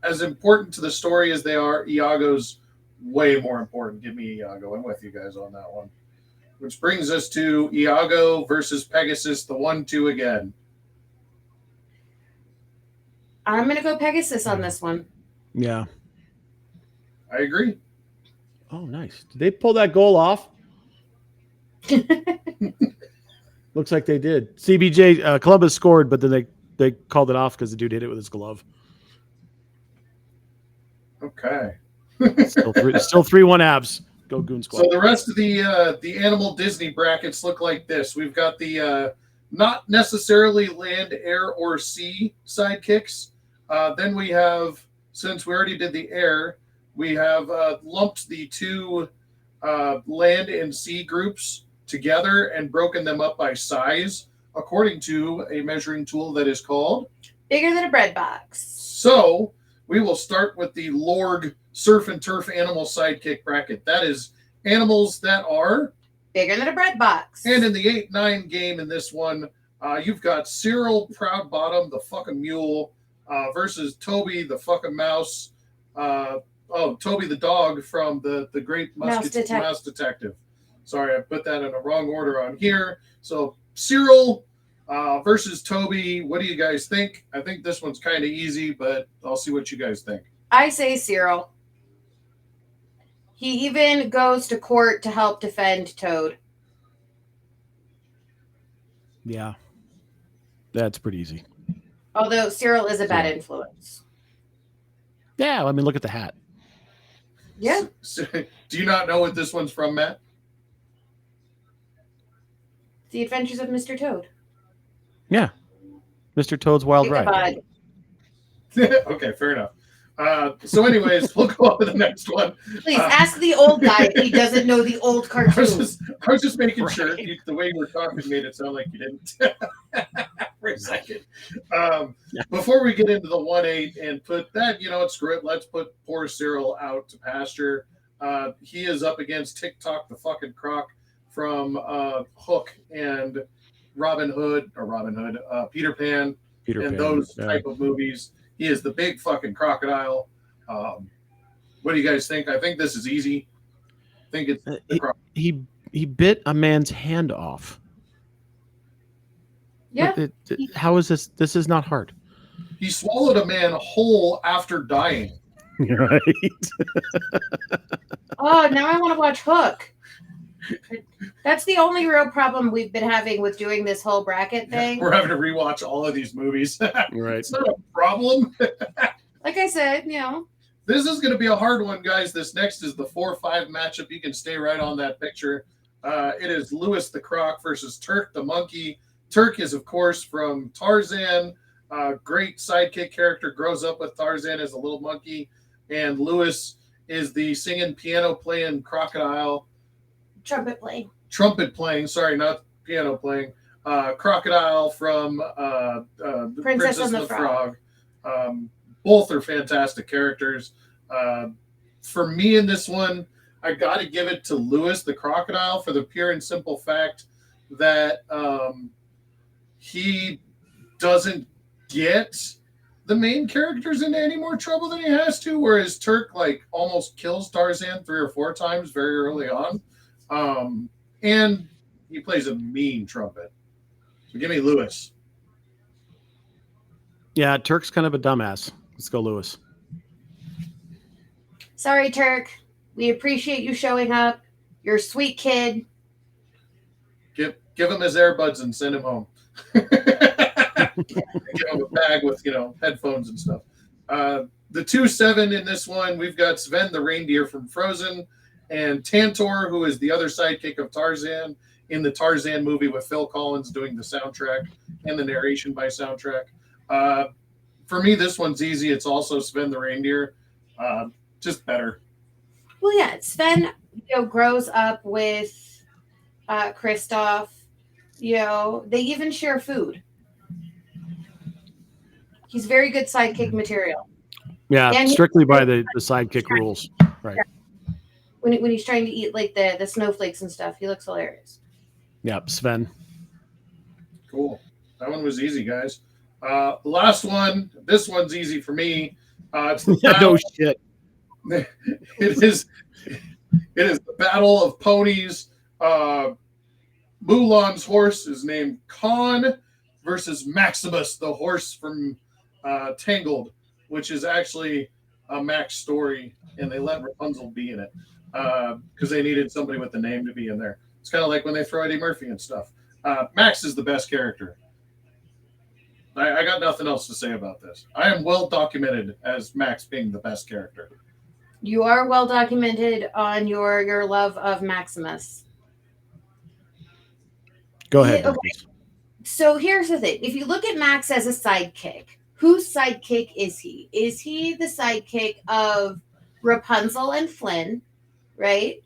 as important to the story as they are, Iago's way more important. Give me Iago. I'm with you guys on that one. Which brings us to Iago versus Pegasus, the 1-2 again. I'm going to go Pegasus on this one. Yeah. I agree. Oh, nice. Did they pull that goal off? Looks like they did. CBJ, Columbus scored, but then they called it off because the dude hit it with his glove. Okay. Still 3-1 abs. Go Goon Squad. So the rest of the animal Disney brackets look like this. We've got the not necessarily land, air, or sea sidekicks. Then we have, since we already did the air, we have lumped the two land and sea groups together and broken them up by size according to a measuring tool that is called Bigger Than a Bread Box. So we will start with the Lorg Surf and Turf Animal Sidekick bracket. That is animals that are bigger than a bread box. And in the 8-9 game in this one, you've got Cyril Proudbottom, the fucking mule, versus Toby, the fucking mouse. Toby the dog from the Great Mouse Detective. Sorry, I put that in the wrong order on here. So Cyril versus Toby. What do you guys think? I think this one's kind of easy, but I'll see what you guys think. I say Cyril. He even goes to court to help defend Toad. Yeah. That's pretty easy. Although Cyril is a bad influence. Yeah, I mean, look at the hat. Yeah. So, do you not know what this one's from, Matt? The Adventures of Mr. Toad. Yeah. Mr. Toad's Wild Ride. Okay, fair enough. So anyways, we'll go on to the next one. Please ask the old guy if he doesn't know the old cartoons. I was just making sure. The way you were talking made it sound like you didn't for a second. Before we get into the 1-8 and put that, screw it. Let's put poor Cyril out to pasture. He is up against TikTok the fucking croc from Hook and Peter Pan, those type of movies. He is the big fucking crocodile. What do you guys think? I think this is easy. I think it's he bit a man's hand off. Yeah. How is this? This is not hard. He swallowed a man whole after dying. Right. Oh, now I want to watch Hook. That's the only real problem we've been having with doing this whole bracket thing. We're having to rewatch all of these movies. Right. It's not a problem. Like I said, This is going to be a hard one, guys. This next is the 4-5 matchup. You can stay right on that picture. It is Louis the Croc versus Turk the Monkey. Turk is, of course, from Tarzan. Great sidekick character. Grows up with Tarzan as a little monkey. And Louis is the singing, piano-playing crocodile. Trumpet playing. Sorry, not piano playing. Crocodile from Princess and the Frog. Both are fantastic characters. For me in this one, I got to give it to Louis the Crocodile for the pure and simple fact that he doesn't get the main characters into any more trouble than he has to, whereas Turk almost kills Tarzan 3 or 4 times very early on. And he plays a mean trumpet. So give me Louis. Yeah, Turk's kind of a dumbass. Let's go, Louis. Sorry, Turk. We appreciate you showing up. You're a sweet kid. Give him his earbuds and send him home. Give him a bag with headphones and stuff. The 2-7 in this one, we've got Sven the reindeer from Frozen and Tantor, who is the other sidekick of Tarzan in the Tarzan movie with Phil Collins doing the soundtrack and the narration by soundtrack. For me, this one's easy. It's also Sven the reindeer, just better. Well, yeah, Sven, grows up with Kristoff. They even share food. He's very good sidekick material. Yeah, and strictly by the sidekick rules, right? Yeah. When he's trying to eat like the snowflakes and stuff, he looks hilarious. Yep, Sven. Cool. That one was easy, guys. Last one. This one's easy for me. It's the battle. No shit. It is the Battle of Ponies. Mulan's horse is named Khan versus Maximus, the horse from Tangled, which is actually a Max story, and they let Rapunzel be in it because they needed somebody with the name to be in there. It's kind of like when they throw Eddie Murphy and stuff. Max is the best character. I got nothing else to say about this. I am well documented as Max being the best character. You are well documented on your love of Maximus. Go ahead. Okay. So here's the thing. If you look at Max as a sidekick, whose sidekick is he? Is he the sidekick of Rapunzel and Flynn, right?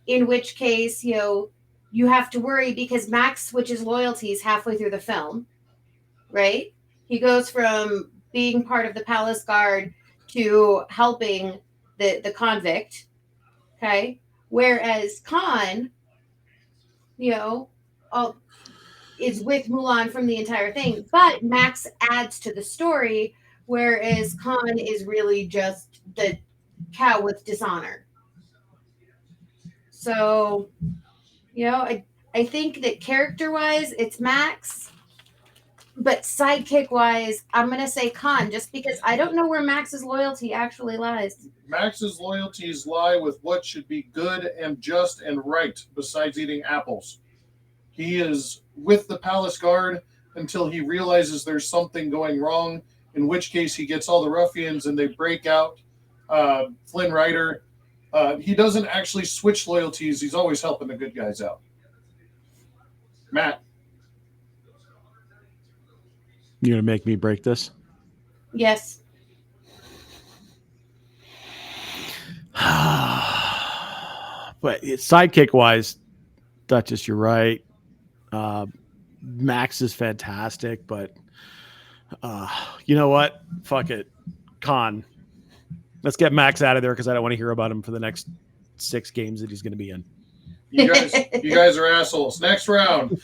In which case, you have to worry because Max switches loyalties halfway through the film, right? He goes from being part of the palace guard to helping the convict, okay? Whereas Khan, is with Mulan from the entire thing, but Max adds to the story, whereas Khan is really just the cow with dishonor. So, I think that character-wise, it's Max, but sidekick-wise, I'm going to say Khan, just because I don't know where Max's loyalty actually lies. Max's loyalties lie with what should be good and just and right, besides eating apples. He is with the palace guard until he realizes there's something going wrong, in which case he gets all the ruffians and they break out Flynn Rider. He doesn't actually switch loyalties. He's always helping the good guys out. Matt. You going to make me break this? Yes. But sidekick-wise, Duchess, you're right. Max is fantastic, but you know what? Fuck it. Khan. Let's get Max out of there because I don't want to hear about him for the next 6 games that he's going to be in. You guys are assholes. Next round.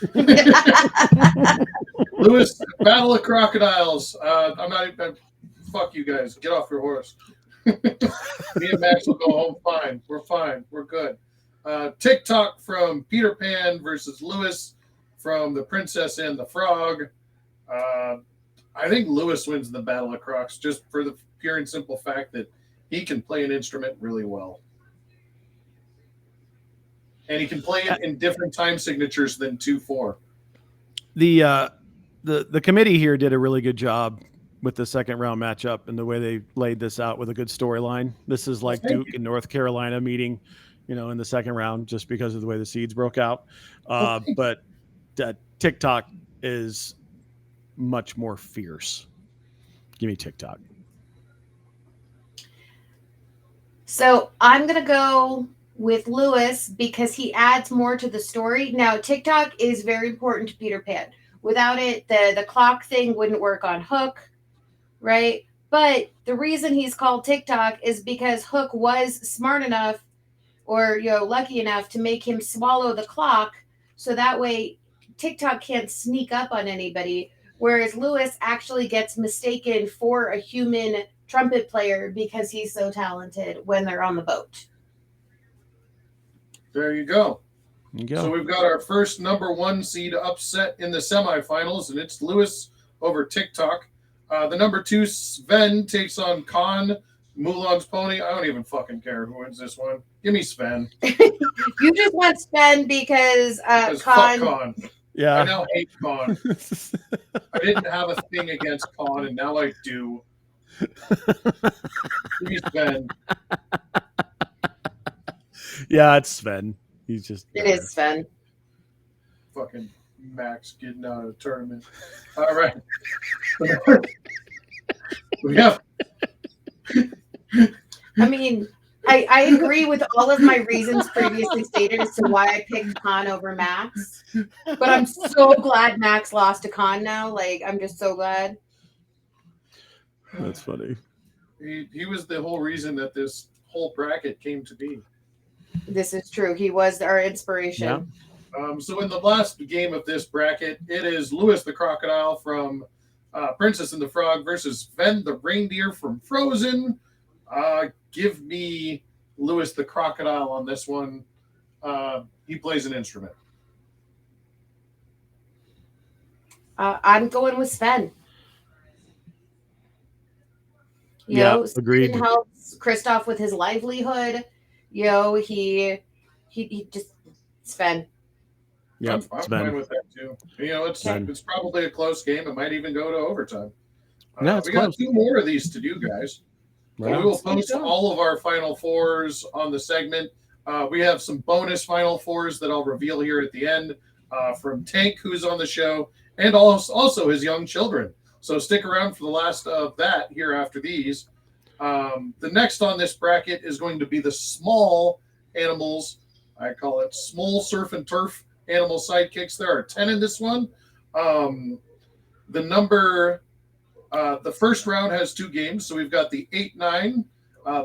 Lewis, Battle of Crocodiles. I'm not even. Fuck you guys. Get off your horse. Me and Max will go home fine. We're fine. We're good. TikTok from Peter Pan versus Lewis from The Princess and the Frog. I think Lewis wins the Battle of Crocs just for the pure and simple fact that he can play an instrument really well. And he can play it in different time signatures than 2/4. The committee here did a really good job with the second round matchup and the way they laid this out with a good storyline. This is like Duke and North Carolina meeting, in the second round just because of the way the seeds broke out. But TikTok is much more fierce. Give me TikTok. So I'm going to go with Lewis because he adds more to the story. Now, TikTok is very important to Peter Pan. Without it, the clock thing wouldn't work on Hook, right? But the reason he's called TikTok is because Hook was smart enough or, lucky enough to make him swallow the clock. So that way TikTok can't sneak up on anybody. Whereas Lewis actually gets mistaken for a human trumpet player because he's so talented when they're on the boat. There you go. There you go. So we've got our first number 1 seed upset in the semifinals, and it's Lewis over TikTok. The number 2, Sven, takes on Khan, Mulan's pony. I don't even fucking care who wins this one. Give me Sven. You just want Sven because Khan. Fuck Khan. Yeah. I now hate Khan. I didn't have a thing against Khan, and now I do. He's Sven. Yeah, it's Sven. He's just It is Sven. Fucking Max getting out of the tournament. All right. We have. I mean, I agree with all of my reasons previously stated as to why I picked Khan over Max. But I'm so glad Max lost to Khan now. Like, I'm just so glad. That's funny. He was the whole reason that this whole bracket came to be. This is true. He was our inspiration. Yeah. So in the last game of this bracket, it is Louis the Crocodile from Princess and the Frog versus Sven the Reindeer from Frozen. Give me Louis the Crocodile on this one. He plays an instrument. I'm going with Sven. You know, agreed. Sven helps Kristoff with his livelihood. You know, he just Sven. Yeah, I'm fine with that too. You know, it's probably a close game. It might even go to overtime. Yeah, it's we close. got 2 more of these to do, guys. Right. We will post all of our Final Fours on the segment. We have some bonus Final Fours that I'll reveal here at the end from Tank, who's on the show, and also his young children. So stick around for the last of that here after these. The next on this bracket is going to be the small animals. I call it small surf and turf animal sidekicks. There are 10 in this one. The first round has 2 games, so we've got the 8-9.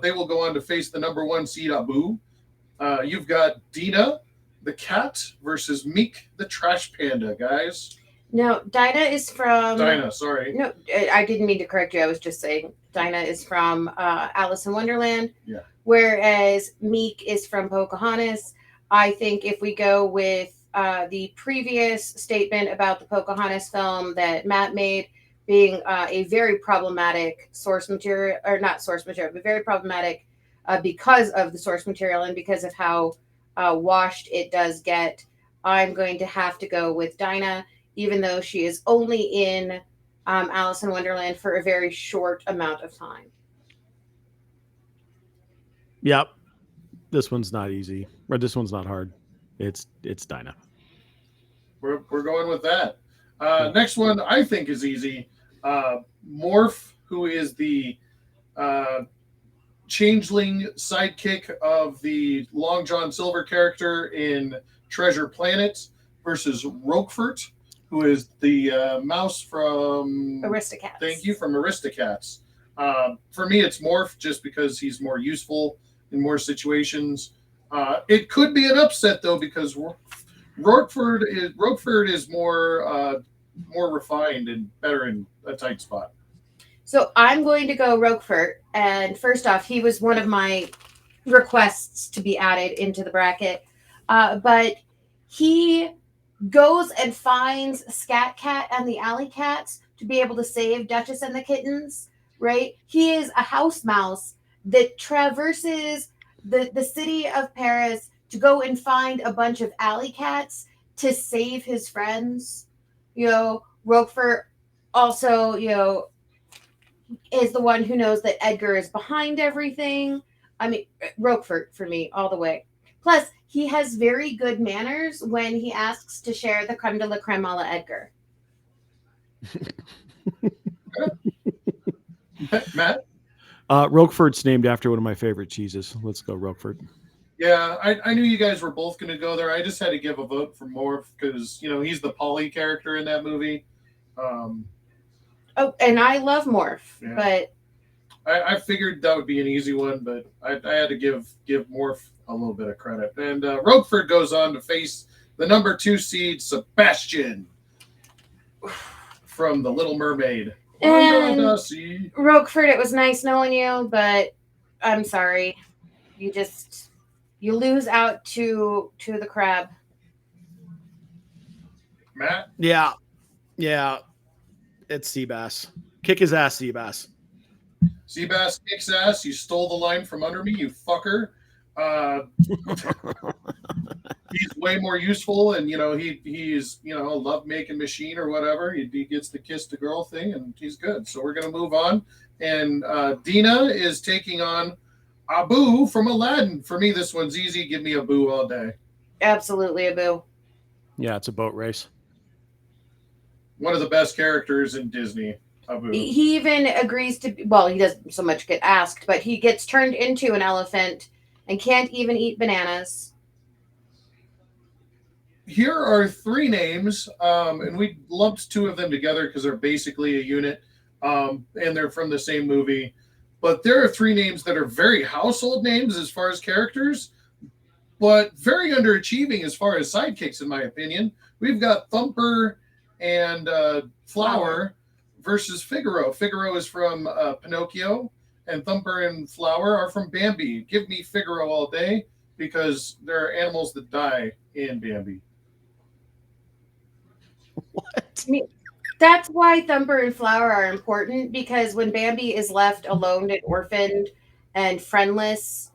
They will go on to face the number 1 seed Abu. You've got Dina, the cat, versus Meek, the trash panda, guys. No, Dinah is from... Dinah, sorry. No, I didn't mean to correct you. I was just saying Dinah is from Alice in Wonderland. Yeah. Whereas Meek is from Pocahontas. I think if we go with the previous statement about the Pocahontas film that Matt made being a very problematic source material, or not source material, but very problematic because of the source material and because of how washed it does get, I'm going to have to go with Dinah, even though she is only in Alice in Wonderland for a very short amount of time. Yep. This one's not easy. Or this one's not hard. It's Dinah. We're going with that. Next one I think is easy. Morph, who is the changeling sidekick of the Long John Silver character in Treasure Planet, versus Roquefort, who is the mouse from Aristocats. Thank you, from Aristocats. For me, it's Morph just because he's more useful in more situations. It could be an upset though, because Roquefort is more refined and better in a tight spot. So I'm going to go Roquefort. And first off, he was one of my requests to be added into the bracket. But he goes and finds Scat Cat and the Alley Cats to be able to save Duchess and the kittens, right? He is a house mouse that traverses the city of Paris to go and find a bunch of alley cats to save his friends. You know, Roquefort also, you know, is the one who knows that Edgar is behind everything. I mean, Roquefort for me all the way. Plus, he has very good manners when he asks to share the creme de la creme a la Edgar. Matt? Roquefort's named after one of my favorite cheeses. Let's go Roquefort. Yeah, I knew you guys were both going to go there. I just had to give a vote for Morph because, you know, he's the Polly character in that movie. Oh, and I love Morph, yeah. But I figured that would be an easy one, but I had to give Morph a little bit of credit. And Roquefort goes on to face the number 2 seed, Sebastian, from The Little Mermaid. And Roquefort, it was nice knowing you, but I'm sorry. You lose out to the crab. Matt? Yeah. It's Seabass. Kick his ass, Seabass. Seabass kicks ass. You stole the line from under me, you fucker. he's way more useful, and he's a love making machine or whatever. He gets the kiss the girl thing, and he's good. So we're gonna move on, and Dina is taking on Abu from Aladdin. For me, this one's easy. Give me Abu all day. Absolutely, Abu. Yeah, it's a boat race. One of the best characters in Disney. Abu. He even agrees to. Well, he doesn't so much get asked, but he gets turned into an elephant and can't even eat bananas. Here are three names, and we lumped two of them together because they're basically a unit, and they're from the same movie. But there are three names that are very household names as far as characters, but very underachieving as far as sidekicks, in my opinion. We've got Thumper and Flower versus Figaro. Figaro is from Pinocchio, and Thumper and Flower are from Bambi. Give me Figaro all day because there are animals that die in Bambi. What? I mean, that's why Thumper and Flower are important, because when Bambi is left alone and orphaned and friendless,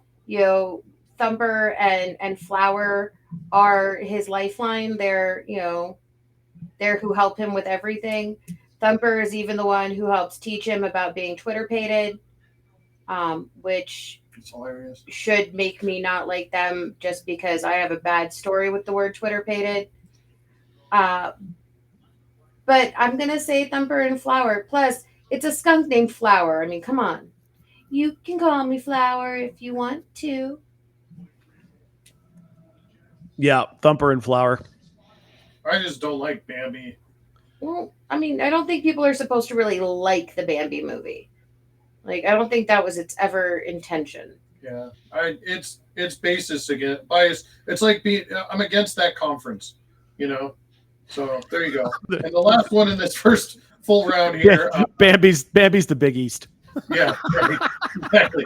Thumper and Flower are his lifeline. They're who help him with everything. Thumper is even the one who helps teach him about being Twitter-pated, which It's hilarious. should make me not like them just because I have a bad story with the word Twitter-pated. But I'm going to say Thumper and Flower. Plus, it's a skunk named Flower. I mean, come on. You can call me Flower if you want to. Yeah, Thumper and Flower. I just don't like Bambi. Well, I mean, I don't think people are supposed to really like the Bambi movie. Like, I don't think that was its ever intention. Yeah, it's basis against bias. It's like I'm against that conference, So there you go. And the last one in this first full round here, Bambi's the Big East. Yeah, right, exactly.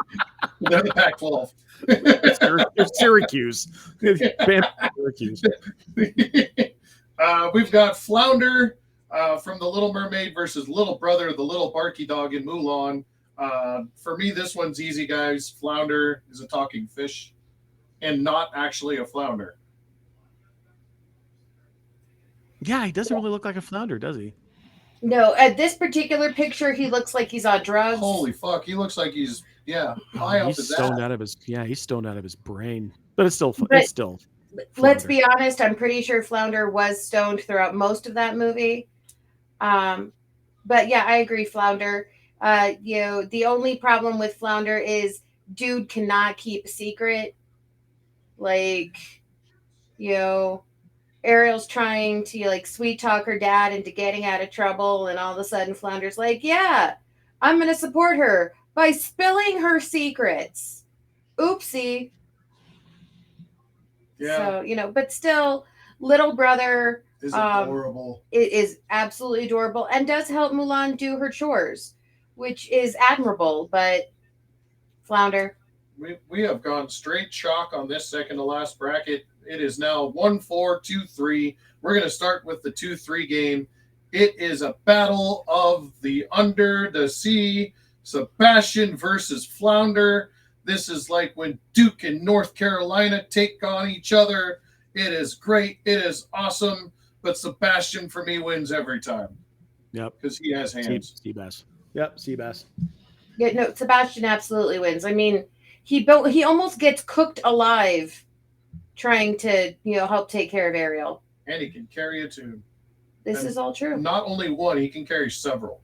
They're the Pac-12. Syracuse. Syracuse. We've got Flounder from The Little Mermaid versus Little Brother, the little barky dog in Mulan. For me, this one's easy, guys. Flounder is a talking fish and not actually a flounder. Yeah, he doesn't really look like a flounder, does he? No, at this particular picture, he looks like he's on drugs. Holy fuck, he looks like he's high off his stoned ass. out of his he's stoned out of his brain. But it's still Let's Flounder. be honest, I'm pretty sure Flounder was stoned throughout most of that movie. But yeah, I agree, Flounder. The only problem with Flounder is dude cannot keep a secret. Like, Ariel's trying to sweet talk her dad into getting out of trouble, and all of a sudden Flounder's like, yeah, I'm gonna support her by spilling her secrets. Oopsie. Yeah. So, but still, little brother is adorable. It is absolutely adorable and does help Mulan do her chores, which is admirable, but Flounder. We have gone straight chalk on this second to last bracket. It is now 1-4, 2-3. We're going to start with the 2-3 game. It is a battle of the under the sea. Sebastian versus Flounder. This is like when Duke and North Carolina take on each other. It is great. It is awesome. But Sebastian, for me, wins every time. Yep. Because he has hands. Seabass. Yep, Seabass. Yeah, no, Sebastian absolutely wins. I mean, he almost gets cooked alive trying to, help take care of Ariel. And he can carry a tune. This is all true. Not only one, he can carry several.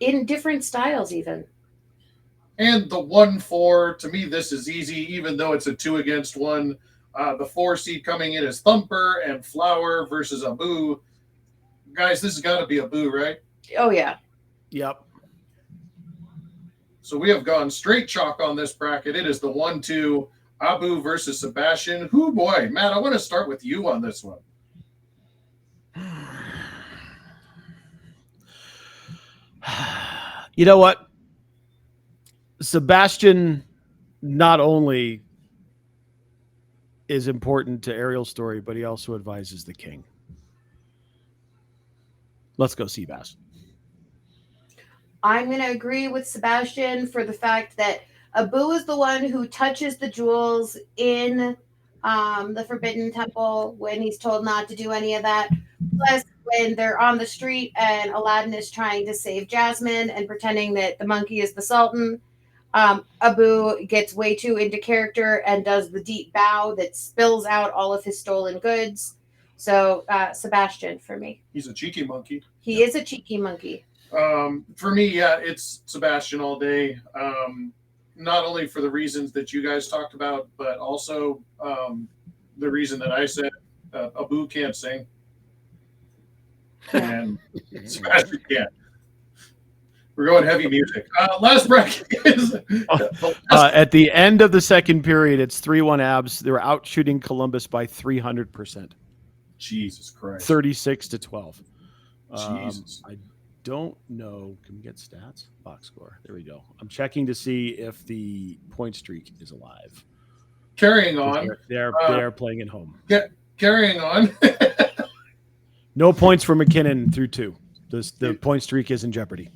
In different styles, even. And the 1-4, to me, this is easy, even though it's a 2 against 1. The 4 seed coming in is Thumper and Flower versus Abu. Guys, this has got to be Abu, right? Oh, yeah. Yep. So we have gone straight chalk on this bracket. It is the 1-2, Abu versus Sebastian. Whoo, boy. Matt, I want to start with you on this one. You know what? Sebastian not only is important to Ariel's story, but he also advises the king. Let's go Seabass. I'm going to agree with Sebastian for the fact that Abu is the one who touches the jewels in the Forbidden Temple when he's told not to do any of that. Plus, when they're on the street and Aladdin is trying to save Jasmine and pretending that the monkey is the Sultan, Abu gets way too into character and does the deep bow that spills out all of his stolen goods. So, Sebastian for me. He's a cheeky monkey. He is a cheeky monkey. For me, yeah, it's Sebastian all day. Not only for the reasons that you guys talked about, but also the reason that I said Abu can't sing and Sebastian can't. We're going heavy music. Last bracket is at the end of the second period. It's 3-1 Abs. They're out shooting Columbus by 300%. Jesus Christ. 36-12. Jesus. I don't know. Can we get stats? Box score. There we go. I'm checking to see if the point streak is alive. Carrying on. They're playing at home. Carrying on. No points for McKinnon through 2. The point streak is in jeopardy.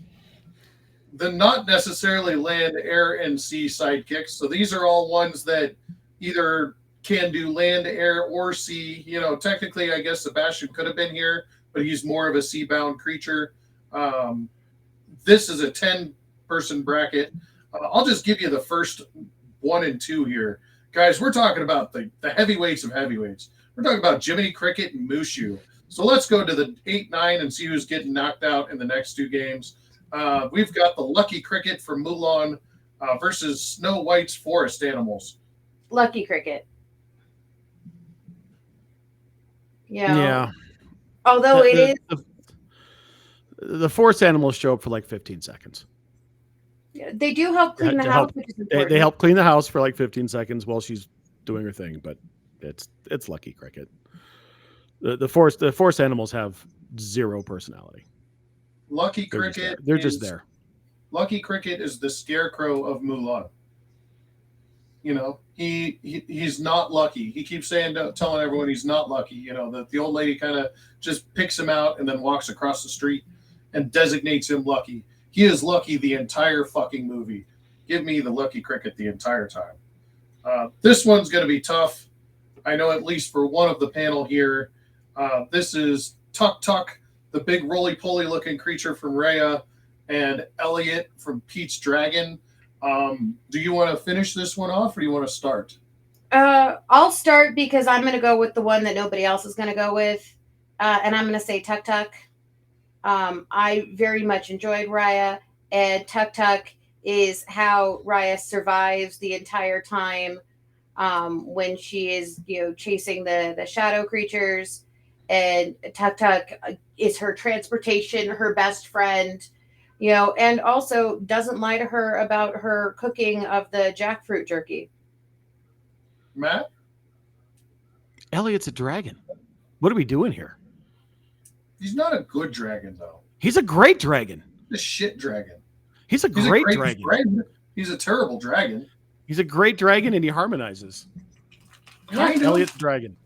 The not necessarily land, air, and sea sidekicks. So these are all ones that either can do land, air, or sea. You know, technically, I guess Sebastian could have been here, but he's more of a sea-bound creature. This is a 10-person bracket. I'll just give you the first 1 and 2 here. Guys, we're talking about the heavyweights of heavyweights. We're talking about Jiminy Cricket and Mushu. So let's go to the 8-9 and see who's getting knocked out in the next 2 games. We've got the Lucky Cricket from Mulan versus Snow White's Forest Animals. Lucky Cricket. Yeah. Although it is. The forest animals show up for like 15 seconds. They do help clean the house, which is important. They help clean the house for like 15 seconds while she's doing her thing, but it's Lucky Cricket. The forest animals have 0 personality. Lucky Cricket. They're just there. Lucky Cricket is the scarecrow of Mulan. You know, he's not lucky. He keeps telling everyone he's not lucky. You know, that the old lady kind of just picks him out and then walks across the street and designates him lucky. He is lucky the entire fucking movie. Give me the Lucky Cricket the entire time. This one's going to be tough. I know at least for one of the panel here. This is Tuk Tuk, the big roly-poly looking creature from Raya, and Elliot from Pete's Dragon. Do you want to finish this one off, or do you want to start? I'll start because I'm going to go with the one that nobody else is going to go with, and I'm going to say Tuk Tuk. I very much enjoyed Raya, and Tuk Tuk is how Raya survives the entire time when she is, chasing the shadow creatures, and Tuk Tuk is her transportation, her best friend. And also doesn't lie to her about her cooking of the jackfruit jerky. Matt? Elliot's a dragon. What are we doing here? He's not a good dragon, though. He's a great dragon. He's a shit dragon. He's a great dragon. He's a terrible dragon. He's a great dragon, and he harmonizes. Elliot's dragon.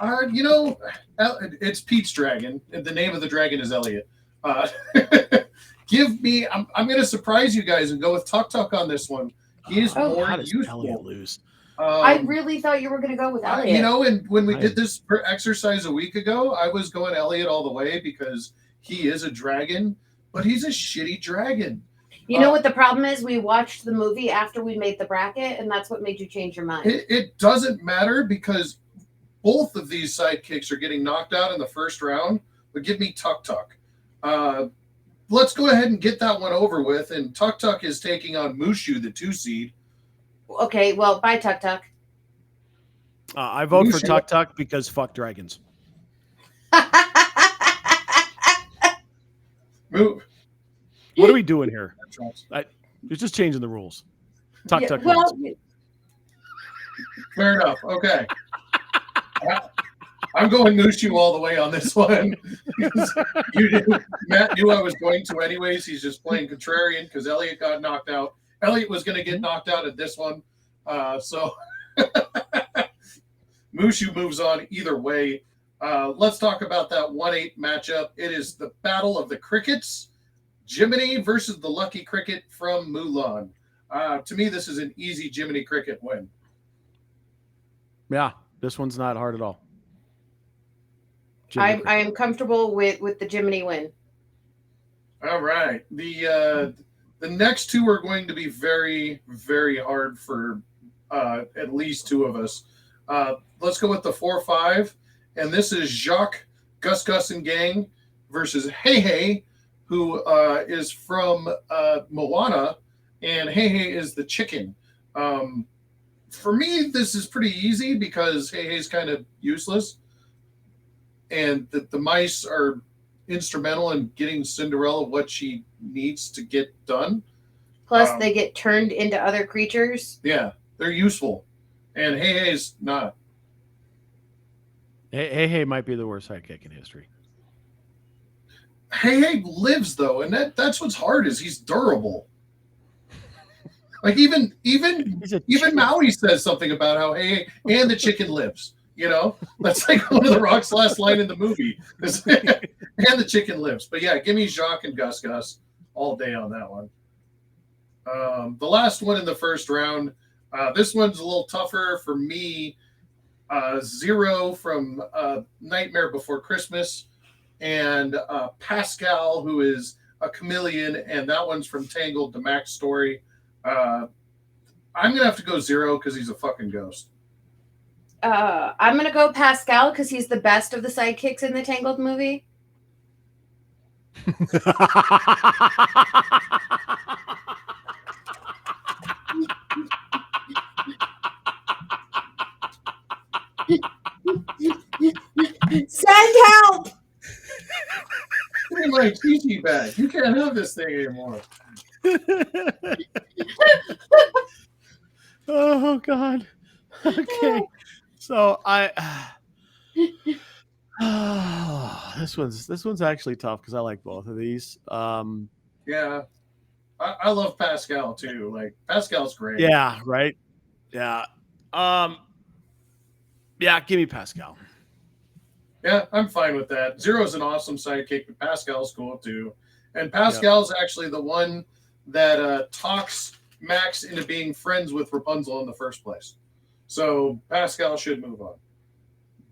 It's Pete's dragon. The name of the dragon is Elliot. I'm going to surprise you guys and go with Tuk Tuk on this one. He is more useful. Elliot lose? I really thought you were going to go with Elliot. And when we did this exercise a week ago, I was going Elliot all the way because he is a dragon, but he's a shitty dragon. You know what the problem is? We watched the movie after we made the bracket, and that's what made you change your mind. It doesn't matter because both of these sidekicks are getting knocked out in the first round, but give me Tuk Tuk. Let's go ahead and get that one over with, and Tuk Tuk is taking on Mushu, the 2 seed. Okay, well, bye, Tuk Tuk. I vote for Tuk Tuk because fuck dragons. Move. What are we doing here? It's just changing the rules. Tuk Tuk. Well, fair enough. Okay. I'm going Mushu all the way on this one. Matt knew I was going to anyways. He's just playing contrarian because Elliot got knocked out. Elliot was going to get knocked out at this one. So Mushu moves on either way. Let's talk about that 1-8 matchup. It is the Battle of the Crickets. Jiminy versus the Lucky Cricket from Mulan. To me, this is an easy Jiminy Cricket win. Yeah, this one's not hard at all. I am comfortable with the Jiminy win. All right. The next two are going to be very, very hard for at least two of us. Let's go with the 4-5, and this is Jacques, Gus Gus and Gang versus Hey Hey, who is from Moana, and Hey Hey is the chicken. For me, this is pretty easy because Hey Hey's kind of useless, and the mice are instrumental in getting Cinderella what she needs to get done. Plus, they get turned into other creatures. Yeah, they're useful, and Hey Hey's not. Hey Hey might be the worst sidekick in history. Hey Hey lives though, and that's what's hard is he's durable. Like even Maui says something about how Hey Hey and the chicken lives. You know, that's like one of the Rock's last line in the movie. And the chicken lives. But yeah, give me Jacques and Gus Gus all day on that one. The last one in the first round. This one's a little tougher for me. Zero from Nightmare Before Christmas, and Pascal, who is a chameleon, and that one's from Tangled, the Max story. I'm gonna have to go Zero because he's a fucking ghost. I'm gonna go Pascal because he's the best of the sidekicks in the Tangled movie. Send help! Give me my Gigi bag. You can't have this thing anymore. Oh God. Okay. So this one's actually tough because I like both of these. Yeah. I love Pascal too. Like Pascal's great. Yeah, right. Yeah. Yeah, give me Pascal. Yeah, I'm fine with that. Zero's an awesome sidekick, but Pascal's cool too. And Pascal's actually the one that talks Max into being friends with Rapunzel in the first place. So Pascal should move on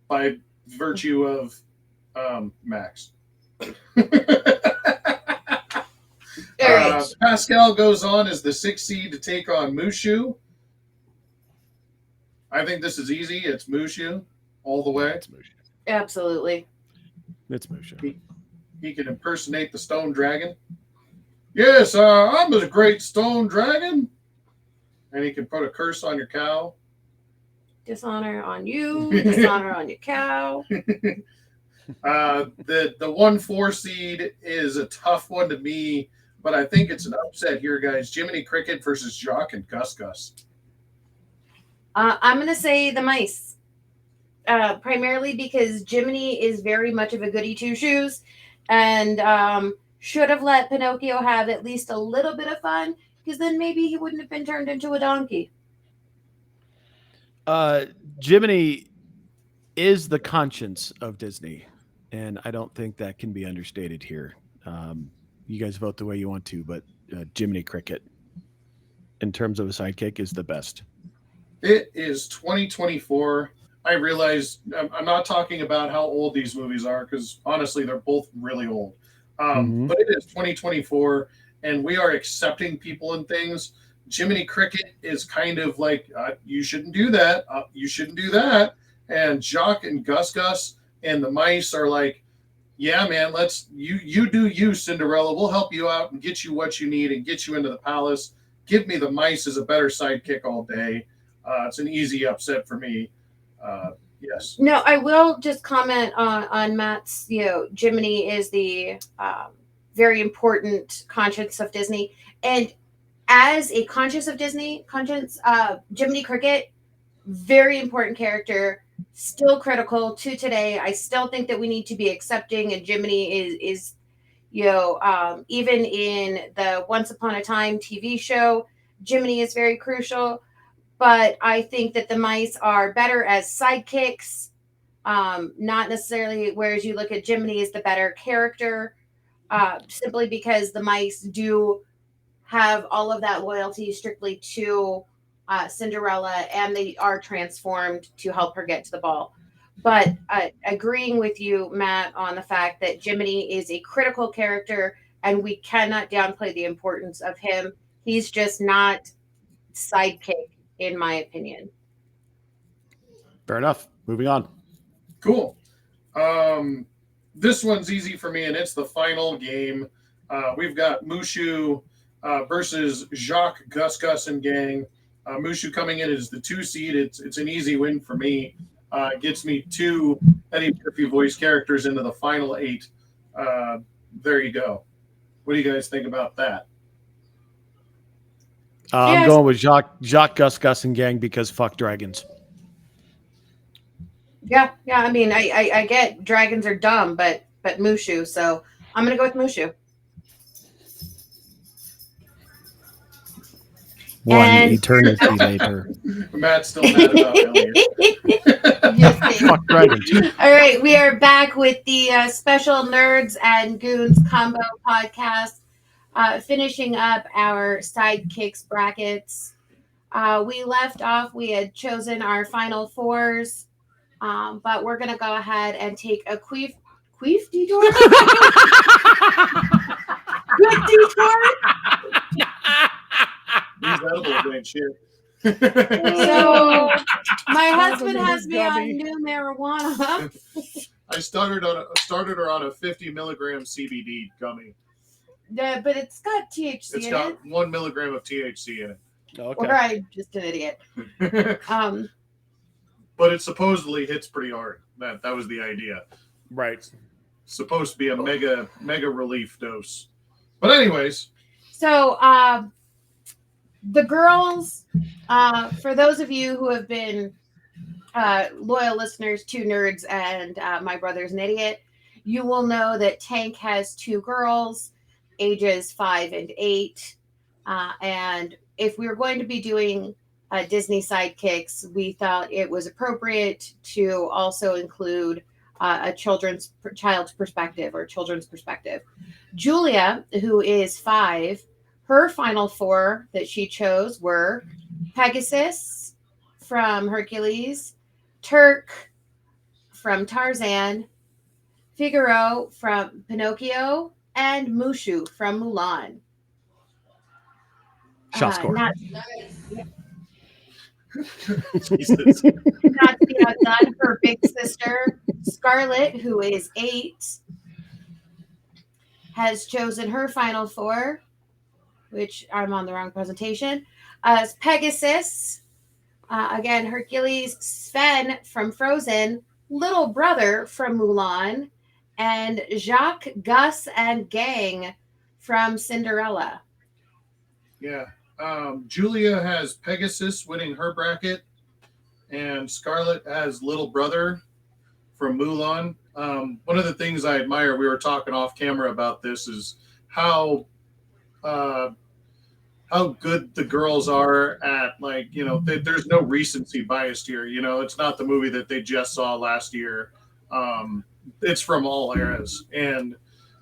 by virtue of Max. Pascal goes on as the 6th seed to take on Mushu. I think this is easy. It's Mushu all the way. It's Mushu. Absolutely. It's Mushu. He can impersonate the stone dragon. Yes, I'm a great stone dragon. And he can put a curse on your cow. Dishonor on you. Dishonor on your cow. The 1-4 seed is a tough one to me, but I think it's an upset here, guys. Jiminy Cricket versus Jacques and Gus Gus. I'm going to say the mice. Primarily because Jiminy is very much of a goody two-shoes and should have let Pinocchio have at least a little bit of fun because then maybe he wouldn't have been turned into a donkey. Jiminy is the conscience of Disney, and I don't think that can be understated here. You guys vote the way you want to, but Jiminy Cricket, in terms of a sidekick, is the best. It is 2024. I realize I'm not talking about how old these movies are because honestly, they're both really old. But it is 2024, and we are accepting people and things. Jiminy Cricket is kind of like, you shouldn't do that. You shouldn't do that. And Jacques and Gus Gus and the mice are like, yeah, man, you do you, Cinderella. We'll help you out and get you what you need and get you into the palace. Give me the mice as a better sidekick all day. It's an easy upset for me. Yes. No, I will just comment on Matt's, Jiminy is the very important conscience of Disney. And as a conscience of Disney, Jiminy Cricket, very important character, still critical to today. I still think that we need to be accepting, and Jiminy is even in the Once Upon a Time TV show, Jiminy is very crucial. But I think that the mice are better as sidekicks, not necessarily, whereas you look at Jiminy as the better character, simply because the mice do have all of that loyalty strictly to Cinderella, and they are transformed to help her get to the ball. But agreeing with you, Matt, on the fact that Jiminy is a critical character and we cannot downplay the importance of him. He's just not sidekick, in my opinion. Fair enough. Moving on. Cool. This one's easy for me, and it's the final game. We've got Mushu versus Jacques, Gus, and gang. Mushu coming in as the 2 seed. It's an easy win for me. Gets me 2 Eddie Murphy voice characters into the final 8. There you go. What do you guys think about that? I'm going with Jacques, Gus, and gang because fuck dragons. Yeah. I mean, I get dragons are dumb, but Mushu. So I'm gonna go with Mushu. One eternity later. Matt's still mad about Elliot. Fuck dragons. All right, we are back with the special Nerds and Goons combo podcast, finishing up our sidekicks brackets. We left off, we had chosen our final 4s, but we're going to go ahead and take a queef detour? Quick detour? These edibles ain't shit. So my husband has me on new marijuana. I started her on a 50 milligram CBD gummy. Yeah, but it's got THC It's in got it. 1 milligram of THC in it. Okay. Or I'm just an idiot. But it supposedly hits pretty hard. That was the idea. Right. Supposed to be a mega relief dose. But anyways. So the girls, for those of you who have been loyal listeners to Nerds and My Brother's an Idiot, you will know that Tank has 2 girls, ages 5 and 8. And if we were going to be doing Disney sidekicks, we thought it was appropriate to also include a children's perspective. Julia, who is 5, her final 4 that she chose were Pegasus from Hercules, Turk from Tarzan, Figaro from Pinocchio, and Mushu from Mulan. Shot score. Not to be outdone, her big sister, Scarlett, who is 8, has chosen her final 4, which I'm on the wrong presentation, as Pegasus, again, Hercules, Sven from Frozen, little brother from Mulan, and Jacques, Gus, and gang from Cinderella. Yeah. Julia has Pegasus winning her bracket, and Scarlett has little brother from Mulan. One of the things I admire, we were talking off camera about this, is how good the girls are at, like, you know, there's no recency bias here. You know, it's not the movie that they just saw last year. It's from all eras, and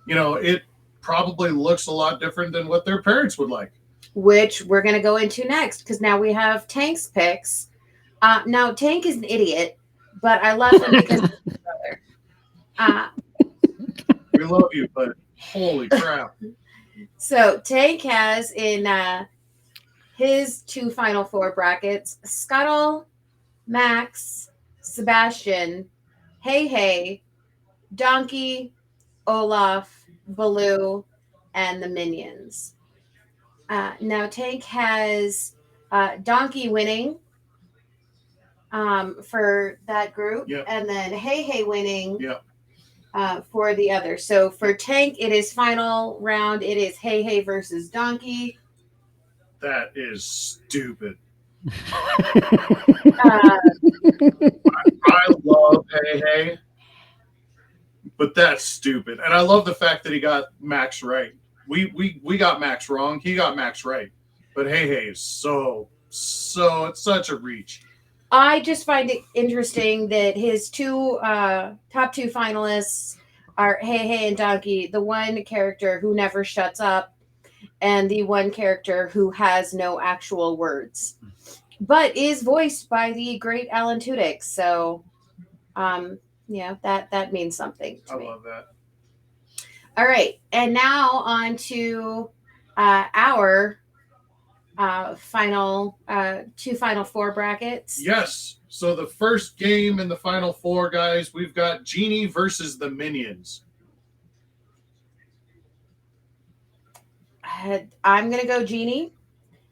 you know, it probably looks a lot different than what their parents would like, which we're going to go into next, because now we have Tank's picks. Now, Tank is an idiot, but I love him because of his brother. We love you, but holy crap. So Tank has in his 2 final 4 brackets, Scuttle, Max, Sebastian, Hey, Donkey, Olaf, Baloo, and the Minions. Now Tank has Donkey winning for that group, yep, and then Hey winning, yep, for the other. So for Tank, it is final round. It is Hey versus Donkey. That is stupid. I love Hey, but that's stupid. And I love the fact that he got Max right. We got Max wrong. He got Max right. But Hey is so it's such a reach. I just find it interesting that his 2 top 2 finalists are Hey and Donkey, the one character who never shuts up, and the one character who has no actual words. but is voiced by the great Alan Tudyk. So, yeah, that means something to I me. love that. All right, and now on to our final two Final Four brackets. Yes. So the first game in the Final Four, guys, we've got Genie versus the Minions. I'm gonna go Genie.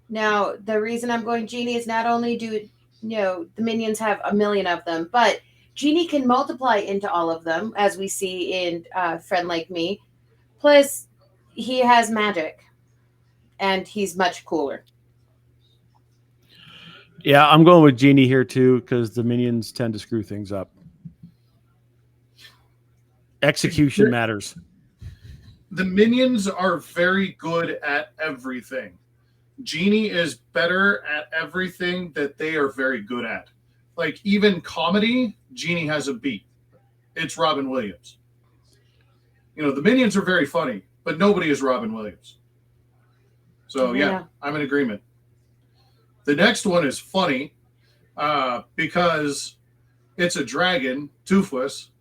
Now, the reason I'm going Genie is not only do the minions have a million of them, but Genie can multiply into all of them, as we see in Friend Like Me. Plus, he has magic, and he's much cooler. Yeah, I'm going with Genie here too because the minions tend to screw things up. Execution matters. The Minions are very good at everything. Genie is better at everything that they are very good at. Like even comedy, Genie has a beat. It's Robin Williams. The Minions are very funny, but nobody is Robin Williams. So yeah, I'm in agreement. The next one is funny because it's a dragon, Toothless,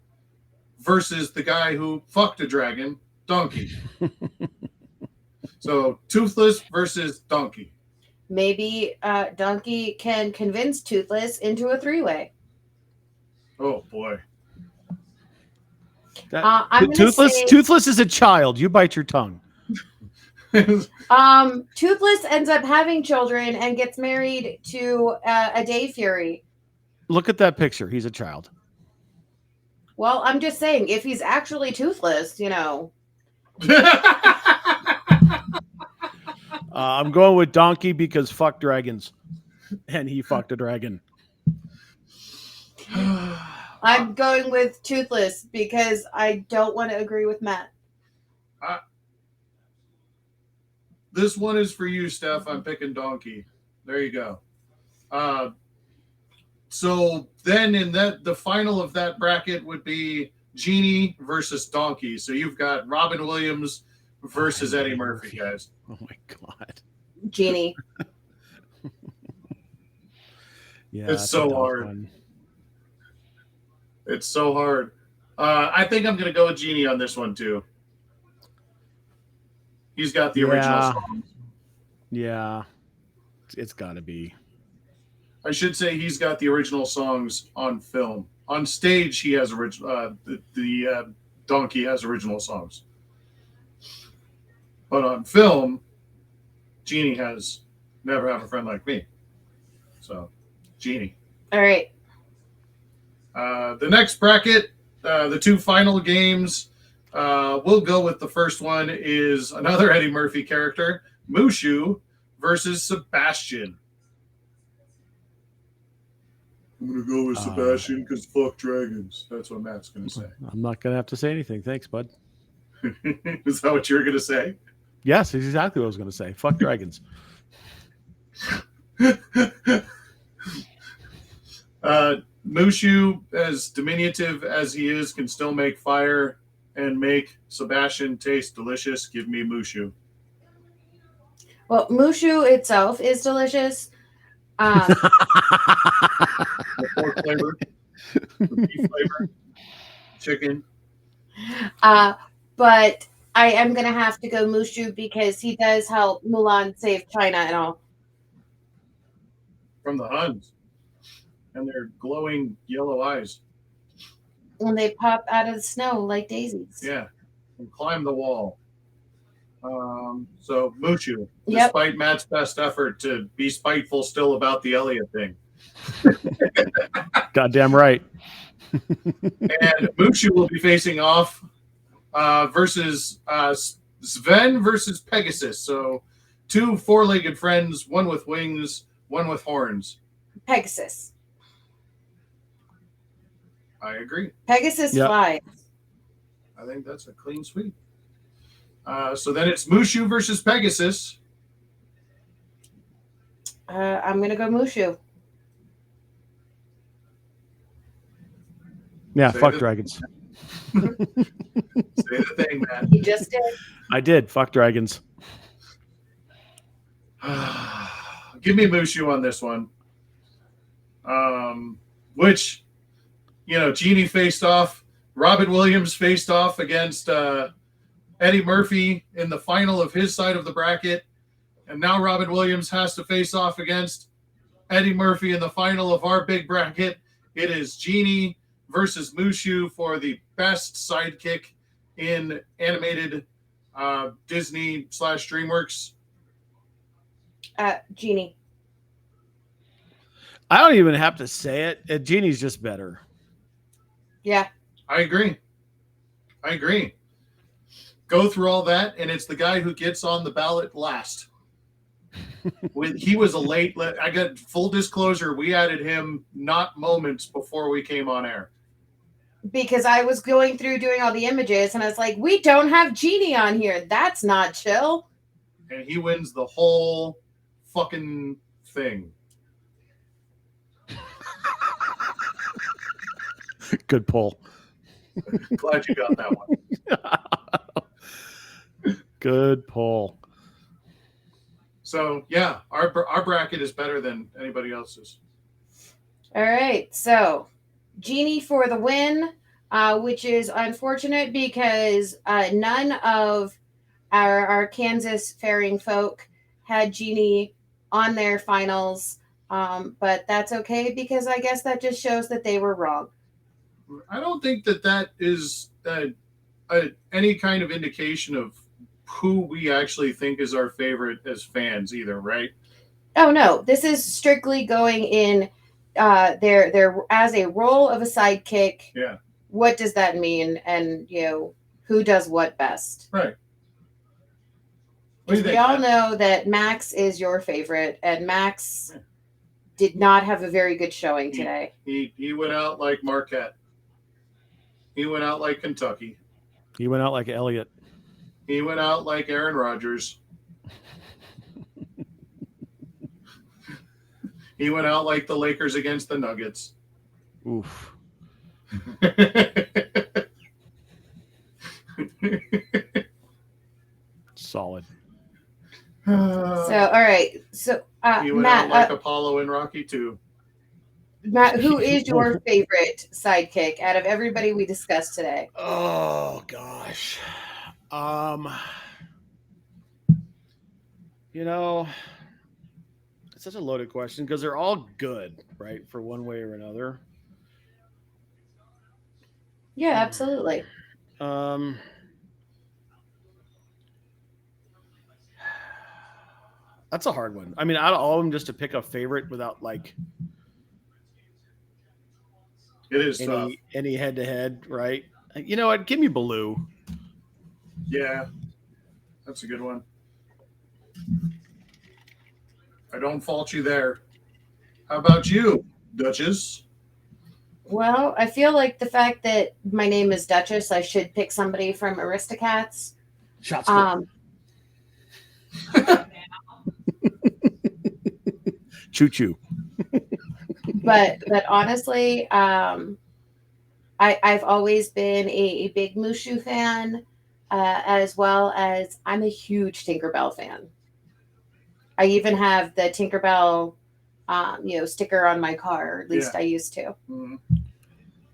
versus the guy who fucked a dragon, Donkey. So Toothless versus Donkey. Maybe Donkey can convince Toothless into a three-way. Oh boy. Toothless is a child. You bite your tongue. Toothless ends up having children and gets married to a Day Fury. Look at that picture. He's a child. Well, I'm just saying, if he's actually toothless, I'm going with Donkey because fuck dragons. And he fucked a dragon. I'm going with Toothless because I don't want to agree with Matt. This one is for you, Steph. I'm picking Donkey. There you go. So then in the final of that bracket would be Genie versus Donkey. So you've got Robin Williams versus Eddie Murphy, guys. Oh my God. Genie. Yeah, it's so hard. One. It's so hard. I think I'm going to go with Genie on this one too. He's got the original songs. Yeah. It's got to be. I should say he's got the original songs on film. On stage, he has original. The Donkey has original songs. But on film, Genie has Never Have a Friend Like Me. So, Genie. All right. The next bracket, the two final games, we'll go with the first one is another Eddie Murphy character, Mushu versus Sebastian. I'm going to go with Sebastian because fuck dragons. That's what Matt's going to say. I'm not going to have to say anything. Thanks, bud. Is that what you were going to say? Yes, that's exactly what I was going to say. Fuck dragons. Mushu, as diminutive as he is, can still make fire and make Sebastian taste delicious. Give me Mushu. Well, Mushu itself is delicious. The pork flavor, the beef flavor, chicken. But I am going to have to go Mushu because he does help Mulan save China and all. From the Huns. And their glowing yellow eyes. When they pop out of the snow like daisies. Yeah. And climb the wall. So Mushu, despite Matt's best effort to be spiteful still about the Elliot thing. Goddamn right. And Mushu will be facing off versus Sven versus Pegasus. So two four-legged friends, one with wings, one with horns. Pegasus. I agree. Pegasus flies. I think that's a clean sweep. So then it's Mushu versus Pegasus. I'm going to go Mushu. Yeah, fuck dragons. Say the thing, man. You just did. I did. Fuck dragons. Give me Mushu on this one. which, Genie faced off. Robin Williams faced off against Eddie Murphy in the final of his side of the bracket. And now Robin Williams has to face off against Eddie Murphy in the final of our big bracket. It is Genie versus Mushu for the best sidekick in animated Disney / DreamWorks. Genie. I don't even have to say it. Genie's just better. Yeah. I agree. Go through all that, and it's the guy who gets on the ballot last. He was a late. I got full disclosure. We added him not moments before we came on air. Because I was going through doing all the images, and I was like, we don't have Genie on here. That's not chill. And he wins the whole fucking thing. Good pull. Glad you got that one. Good pull. So yeah, our bracket is better than anybody else's. All right, so Genie for the win, which is unfortunate because none of our Kansas faring folk had Genie on their finals, but that's okay because I guess that just shows that they were wrong. I don't think that is any kind of indication of who we actually think is our favorite as fans either, right? Oh no, this is strictly going in their as a role of a sidekick. Yeah. What does that mean? And who does what best? Right. We all know that Max is your favorite, and Max did not have a very good showing today. He went out like Marquette. He went out like Kentucky. He went out like Elliott. He went out like Aaron Rodgers. He went out like the Lakers against the Nuggets. Oof. Solid. So, all right. So, he went Matt, out like Apollo in Rocky 2. Matt, who is your favorite sidekick out of everybody we discussed today? Oh gosh. It's such a loaded question because they're all good, right? For one way or another. Yeah, absolutely. That's a hard one. I mean, out of all of them, just to pick a favorite without like it is tough. Any head to head, right? You know what? Give me Baloo. Yeah, that's a good one. I don't fault you there. How about you, Duchess? Well, I feel like the fact that my name is Duchess, I should pick somebody from Aristocats. Shots. Choo choo. but honestly, I've always been a big Mushu fan, as well as I'm a huge Tinkerbell fan. I even have the Tinkerbell, sticker on my car. At least I used to. Mm-hmm.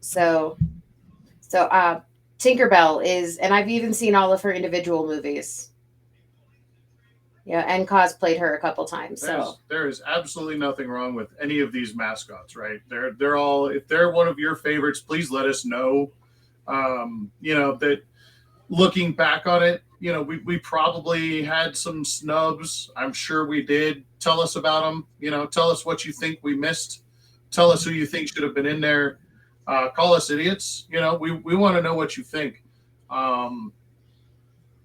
So Tinkerbell is, and I've even seen all of her individual movies. And cosplayed her a couple times. So there is absolutely nothing wrong with any of these mascots, right? They're all, if they're one of your favorites, please let us know. That looking back on it, we probably had some snubs. I'm sure we did. Tell us about them. Tell us what you think we missed. Tell us who you think should have been in there. Call us idiots. We want to know what you think. And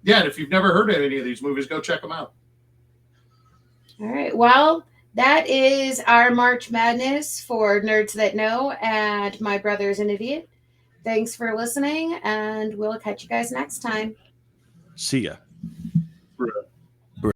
if you've never heard of any of these movies, go check them out. All right. Well, that is our March Madness for Nerds That Know and My Brother's an Idiot. Thanks for listening, and we'll catch you guys next time. See ya.